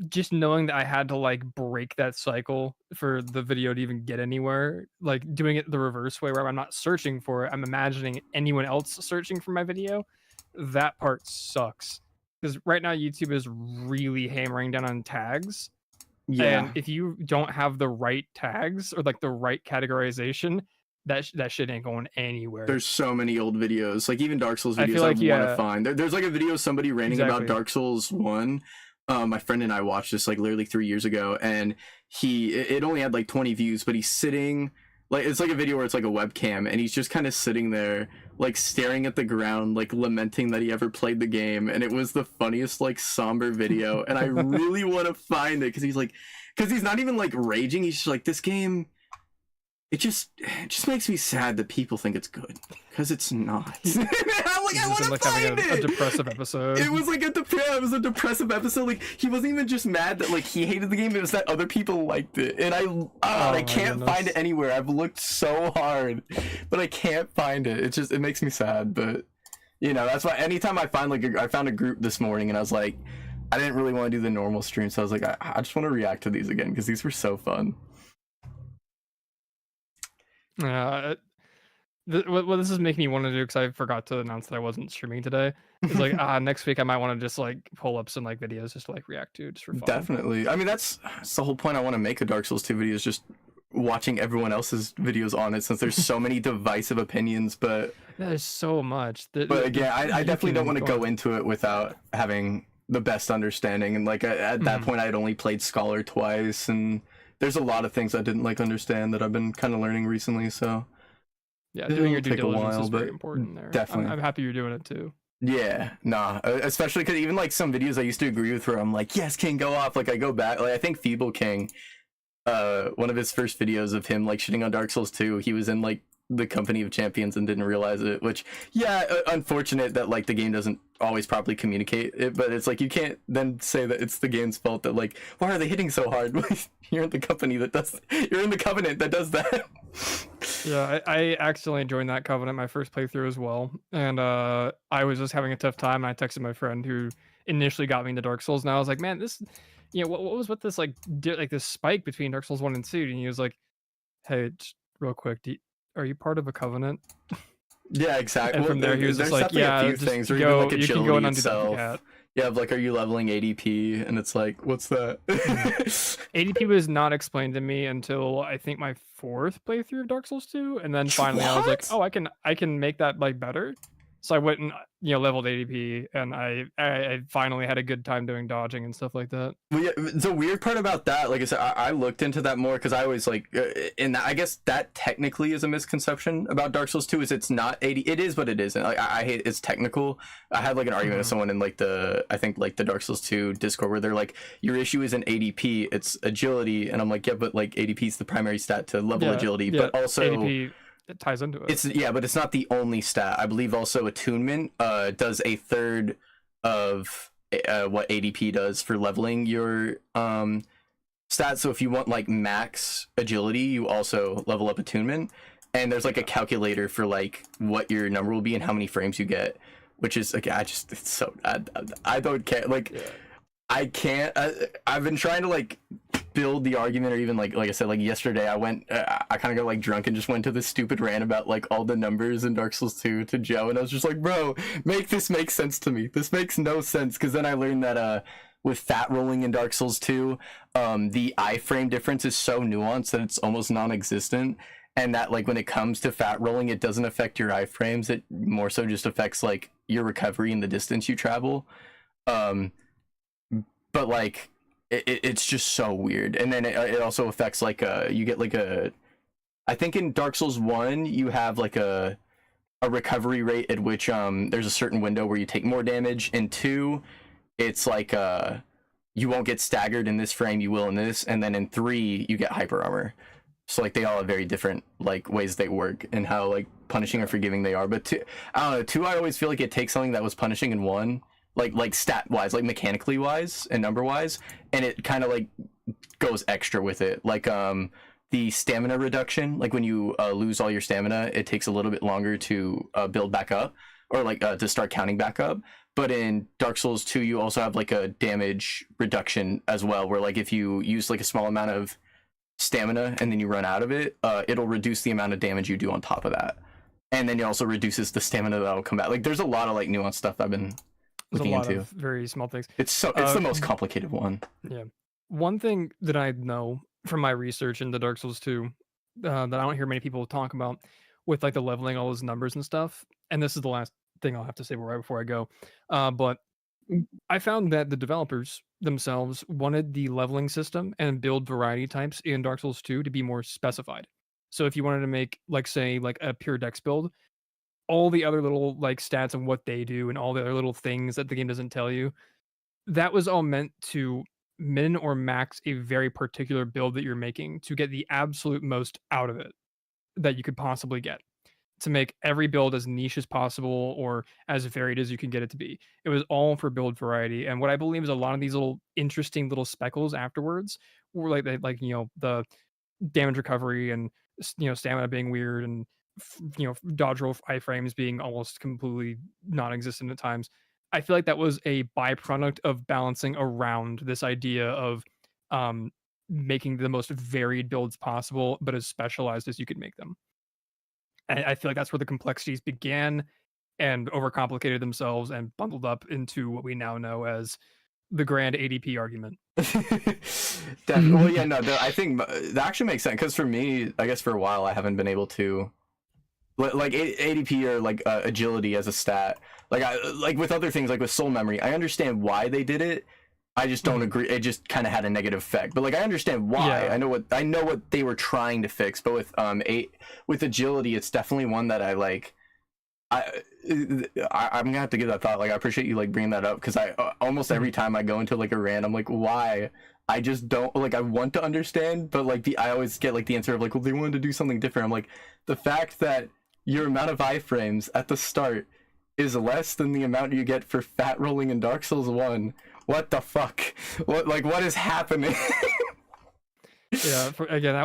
Just knowing that I had to like break that cycle for the video to even get anywhere, like doing it the reverse way, where I'm not searching for it, I'm imagining anyone else searching for my video. That part sucks, because right now YouTube is really hammering down on tags. Yeah. And if you don't have the right tags, or like the right categorization, that shit ain't going anywhere. There's so many old videos, like even Dark Souls I videos feel like, I want to find. There's like a video of somebody ranting about Exactly. Dark Souls 1. My friend and I watched this like literally 3 years ago, and it only had like 20 views, but he's sitting, like, it's like a video where it's like a webcam, and he's just kind of sitting there like staring at the ground, like lamenting that he ever played the game. And it was the funniest, like, somber video. And I really want to find it, because he's not even like raging. He's just like, this game, it just makes me sad that people think it's good, because it's not. I'm like, I want to find it. A depressive episode. It was like it was a depressive episode. Like, he wasn't even just mad that like he hated the game. It was that other people liked it, and I can't find it anywhere. I've looked so hard, but I can't find it. It makes me sad. But you know, that's why anytime I find I found a group this morning, and I was like, I didn't really want to do the normal stream, so I was like, I just want to react to these again, because these were so fun. What this is making me want to do, because I forgot to announce that I wasn't streaming today, is like next week I might want to just like pull up some like videos just to like react to, just for fun. Definitely. I mean, that's the whole point. I want to make a Dark Souls 2 video, is just watching everyone else's videos on it, since there's so many divisive opinions. But there's so much. But again, I definitely don't want to go into it without having the best understanding. And like at that point, I had only played Scholar twice, and there's a lot of things I didn't like understand that I've been kind of learning recently. So yeah, doing your due diligence is very important there. Definitely. I'm happy you're doing it too. Yeah, nah, especially because even like some videos I used to agree with, where I'm like, yes, King, go off. Like I go back, like I think Feeble King, one of his first videos of him like shitting on Dark Souls 2, he was in like the company of champions and didn't realize it, which unfortunate that like the game doesn't always properly communicate it, but it's like you can't then say that it's the game's fault that like, why are they hitting so hard? You're in the covenant that does that. Yeah, I accidentally joined that covenant my first playthrough as well, and I was just having a tough time, and I texted my friend who initially got me into Dark Souls, and I was like, man, this, what was with this like this spike between Dark Souls 1 and 2? And he was like, hey, just real quick, are you part of a covenant? Yeah, exactly. And from there he was just like, yeah, a few things, or even like you can go and undo itself. that. Yeah, like, are you leveling ADP? And it's like, what's that? ADP was not explained to me until I think my 4th playthrough of Dark Souls 2, and then finally I was like, oh, I can make that like better. So I went and leveled ADP, and I finally had a good time doing dodging and stuff like that. Well, yeah, the weird part about that, like I said, I looked into that more because I always like, and I guess that technically is a misconception about Dark Souls 2, is it's not 80. It is, but it isn't. Like I hate it's technical. I had like an argument with someone in like the Dark Souls 2 Discord where they're like, your issue isn't ADP, it's agility, and I'm like, yeah, but like ADP is the primary stat to level agility, but also ADP. It ties into it. But it's not the only stat. I believe also attunement does a third of what ADP does for leveling your stats. So if you want like max agility, you also level up attunement. And there's like a calculator for like what your number will be and how many frames you get, which is like it's so I don't care. Like I can't. I've been trying to like build the argument, or even like I said, like yesterday I went I kind of got like drunk and just went to this stupid rant about like all the numbers in Dark Souls 2 to Joe, and I was just like, bro, make this make sense to me. This makes no sense. Because then I learned that with fat rolling in Dark Souls 2, the iframe difference is so nuanced that it's almost non-existent, and that like when it comes to fat rolling, it doesn't affect your iframes. It more so just affects like your recovery and the distance you travel. But like it's just so weird. And then it also affects like you get like I think in Dark Souls 1 you have like a recovery rate at which there's a certain window where you take more damage. In 2 it's like you won't get staggered in this frame, you will in this. And then in 3 you get hyper armor. So like they all have very different like ways they work and how like punishing or forgiving they are. But 2, I don't know, 2 I always feel like it takes something that was punishing in 1, like stat wise, like mechanically wise and number wise, and it kind of like goes extra with it. Like the stamina reduction, like when you lose all your stamina, it takes a little bit longer to build back up, or like to start counting back up. But in Dark Souls 2 you also have like a damage reduction as well, where like if you use like a small amount of stamina and then you run out of it, it'll reduce the amount of damage you do on top of that, and then it also reduces the stamina that'll come back. Like there's a lot of like nuanced stuff I've been looking into. Of very small things. It's the most complicated one. Yeah. One thing that I know from my research into Dark Souls 2 that I don't hear many people talk about with like the leveling, all those numbers and stuff, and this is the last thing I'll have to say right before I go, but I found that the developers themselves wanted the leveling system and build variety types in Dark Souls 2 to be more specified. So if you wanted to make like say like a pure dex build, all the other little like stats and what they do and all the other little things that the game doesn't tell you, that was all meant to min or max a very particular build that you're making to get the absolute most out of it that you could possibly get, to make every build as niche as possible or as varied as you can get it to be. It was all for build variety. And what I believe is a lot of these little interesting little speckles afterwards were like the damage recovery and stamina being weird, and dodge roll iframes being almost completely non-existent at times. I feel like that was a byproduct of balancing around this idea of making the most varied builds possible, but as specialized as you could make them. And I feel like that's where the complexities began and overcomplicated themselves and bundled up into what we now know as the grand ADP argument. Definitely. Well, yeah, no, I think that actually makes sense, because for me, I guess for a while I haven't been able to like ADP or like agility as a stat. Like with other things, like with soul memory, I understand why they did it. I just don't agree. It just kind of had a negative effect. But like I understand why. Yeah. I know what they were trying to fix. But with agility, it's definitely one that I like. I'm gonna have to give that thought. Like, I appreciate you like bringing that up, because I almost every time I go into like a rant, I'm like, why? I just don't like. I want to understand, but like I always get like the answer of like, well, they wanted to do something different. I'm like, the fact that your amount of iframes at the start is less than the amount you get for fat rolling in Dark Souls 1. What the fuck? What is happening? Yeah, again,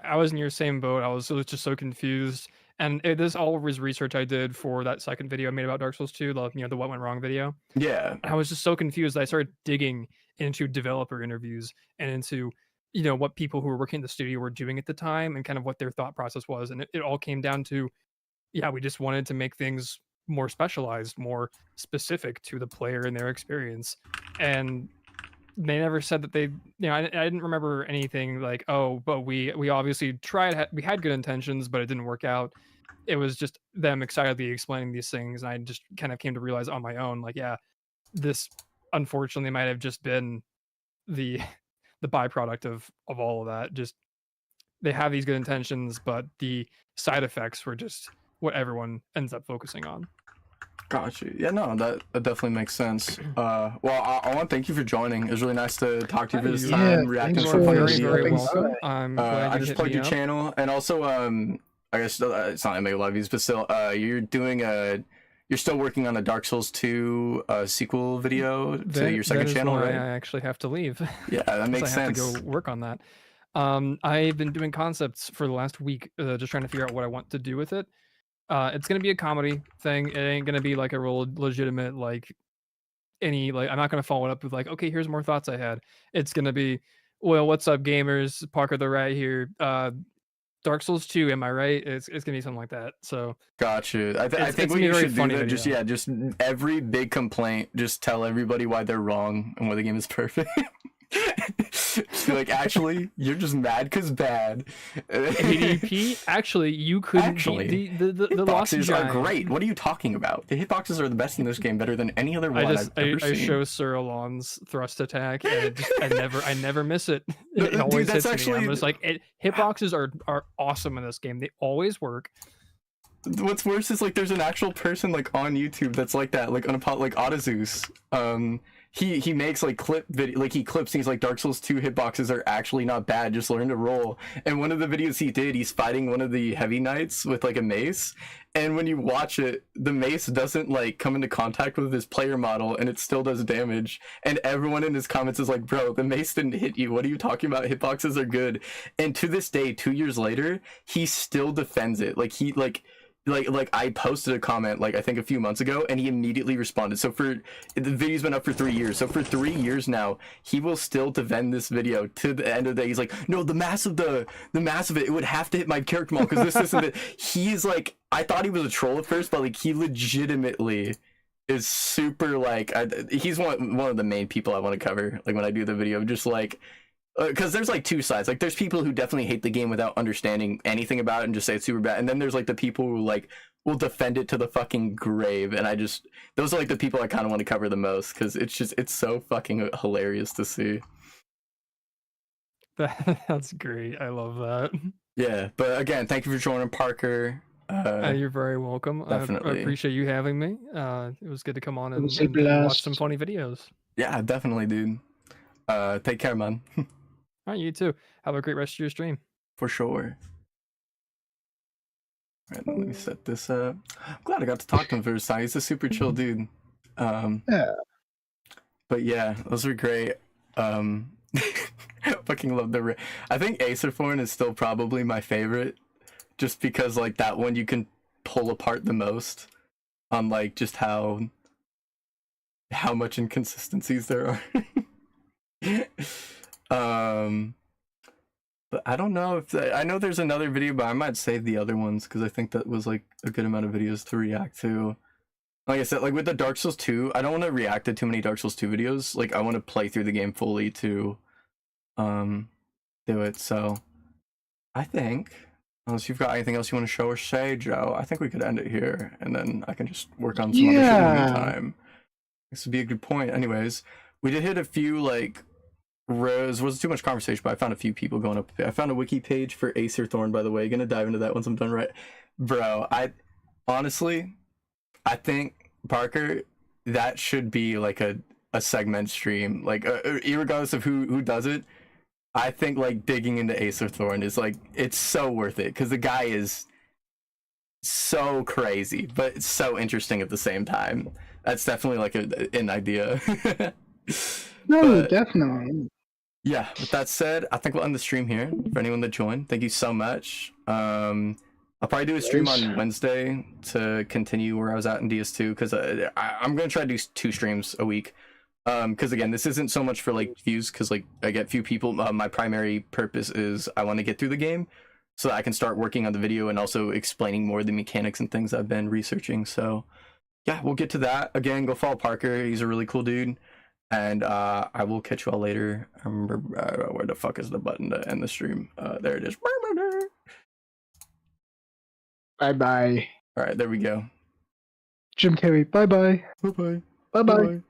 I was in your same boat. I was just so confused, and this all was research I did for that second video I made about Dark Souls 2, the what went wrong video. Yeah, and I was just so confused that I started digging into developer interviews and into what people who were working in the studio were doing at the time and kind of what their thought process was, and it all came down to, yeah, we just wanted to make things more specialized, more specific to the player and their experience, and they never said that they, I didn't remember anything like, oh, but we obviously tried, we had good intentions, but it didn't work out. It was just them excitedly explaining these things, and I just kind of came to realize on my own, like, yeah, this unfortunately might have just been the byproduct of all of that. Just they have these good intentions, but the side effects were just what everyone ends up focusing on. Got you. Yeah, no, that definitely makes sense. Well, I want to thank you for joining. It was really nice to talk to you for this time, reacting to some funny videos. I just plugged your channel, and also, I guess it's not MA Levies, but still, you're still working on a Dark Souls 2 sequel video to your second channel, right? I actually have to leave. Yeah, that makes sense. I have to go work on that. I've been doing concepts for the last week, just trying to figure out what I want to do with it. It's gonna be a comedy thing. It ain't gonna be like a real legitimate I'm not gonna follow it up with like, okay, here's more thoughts I had. It's gonna be, well, what's up, gamers? Parker the Rat here. Dark Souls 2, am I right? It's gonna be something like that. So got you. I think what you should do that, just every big complaint, just tell everybody why they're wrong and why the game is perfect. Just be like, actually, you're just mad because bad. ADP, actually, you couldn't beat the Lost hitboxes Giant. are great. What are you talking about? The hitboxes are the best in this game, better than any other one I've ever seen. I show Sir Alon's thrust attack, and I never miss it. It always hits me. I'm just like, hitboxes are awesome in this game. They always work. What's worse is like there's an actual person like on YouTube that's like that, like Autozeus. He makes like clip video, like he clips things like Dark Souls 2 hitboxes are actually not bad, just learn to roll. And one of the videos he did, he's fighting one of the heavy knights with like a mace, and when you watch it, the mace doesn't like come into contact with his player model and it still does damage. And everyone in his comments is like, bro, the mace didn't hit you, what are you talking about? Hitboxes are good. And to this day, 2 years later, he still defends it. Like I posted a comment like I think a few months ago, and he immediately responded. So the video's been up for 3 years. So for 3 years now, he will still defend this video to the end of the day. He's like, no, the mass of it would have to hit my character model because this isn't it. He's like, I thought he was a troll at first, but like he legitimately is super like he's one of the main people I want to cover. Like when I do the video, just like. Because there's like two sides. Like there's people who definitely hate the game without understanding anything about it and just say it's super bad, and then there's like the people who like will defend it to the fucking grave. And those are like the people I kind of want to cover the most, because it's so fucking hilarious to see. That's great. I love that. Yeah, but again, thank you for joining, Parker. You're very welcome. Definitely. I appreciate you having me. It was good to come on and watch some funny videos. Yeah, definitely, dude. Take care, man. All right, you too. Have a great rest of your stream. For sure. All right, let me set this up. I'm glad I got to talk to him for his time. He's a super chill dude. Yeah. But yeah, those were great. Fucking love I think Acerthorn is still probably my favorite, just because like that one you can pull apart the most on like just how much inconsistencies there are. But I don't know if I know there's another video, but I might save the other ones because I think that was like a good amount of videos to react to. Like I said, like with the Dark Souls 2, I don't want to react to too many Dark Souls 2 videos. Like I want to play through the game fully to do it. So I think, unless you've got anything else you want to show or say, Joe, I think we could end it here, and then I can just work on some other shit in the meantime. This would be a good point. Anyways, we did hit a few like wasn't too much conversation, but I found a few people going up. I found a wiki page for Acerthorn, by the way. Gonna dive into that once I'm done. Right, bro, I honestly I think, Parker, that should be like a segment stream, like irregardless of who does it. I think like digging into Acer Thorn is like, it's so worth it because the guy is so crazy, but it's so interesting at the same time. That's definitely like an idea. No, But, definitely. yeah, with that said, I think we'll end the stream here. For anyone that joined, thank you so much. I'll probably do a stream on Wednesday to continue where I was at in DS2 because I'm gonna try to do 2 streams a week. Because again, this isn't so much for like views, because like I get few people. My primary purpose is I want to get through the game so that I can start working on the video and also explaining more of the mechanics and things I've been researching. So yeah, we'll get to that. Again, go follow Parker. He's a really cool dude. And I will catch you all later. I remember where the fuck is the button to end the stream? There it is. Bye-bye. All right, there we go. Jim Carrey, bye-bye. Bye-bye. Bye-bye.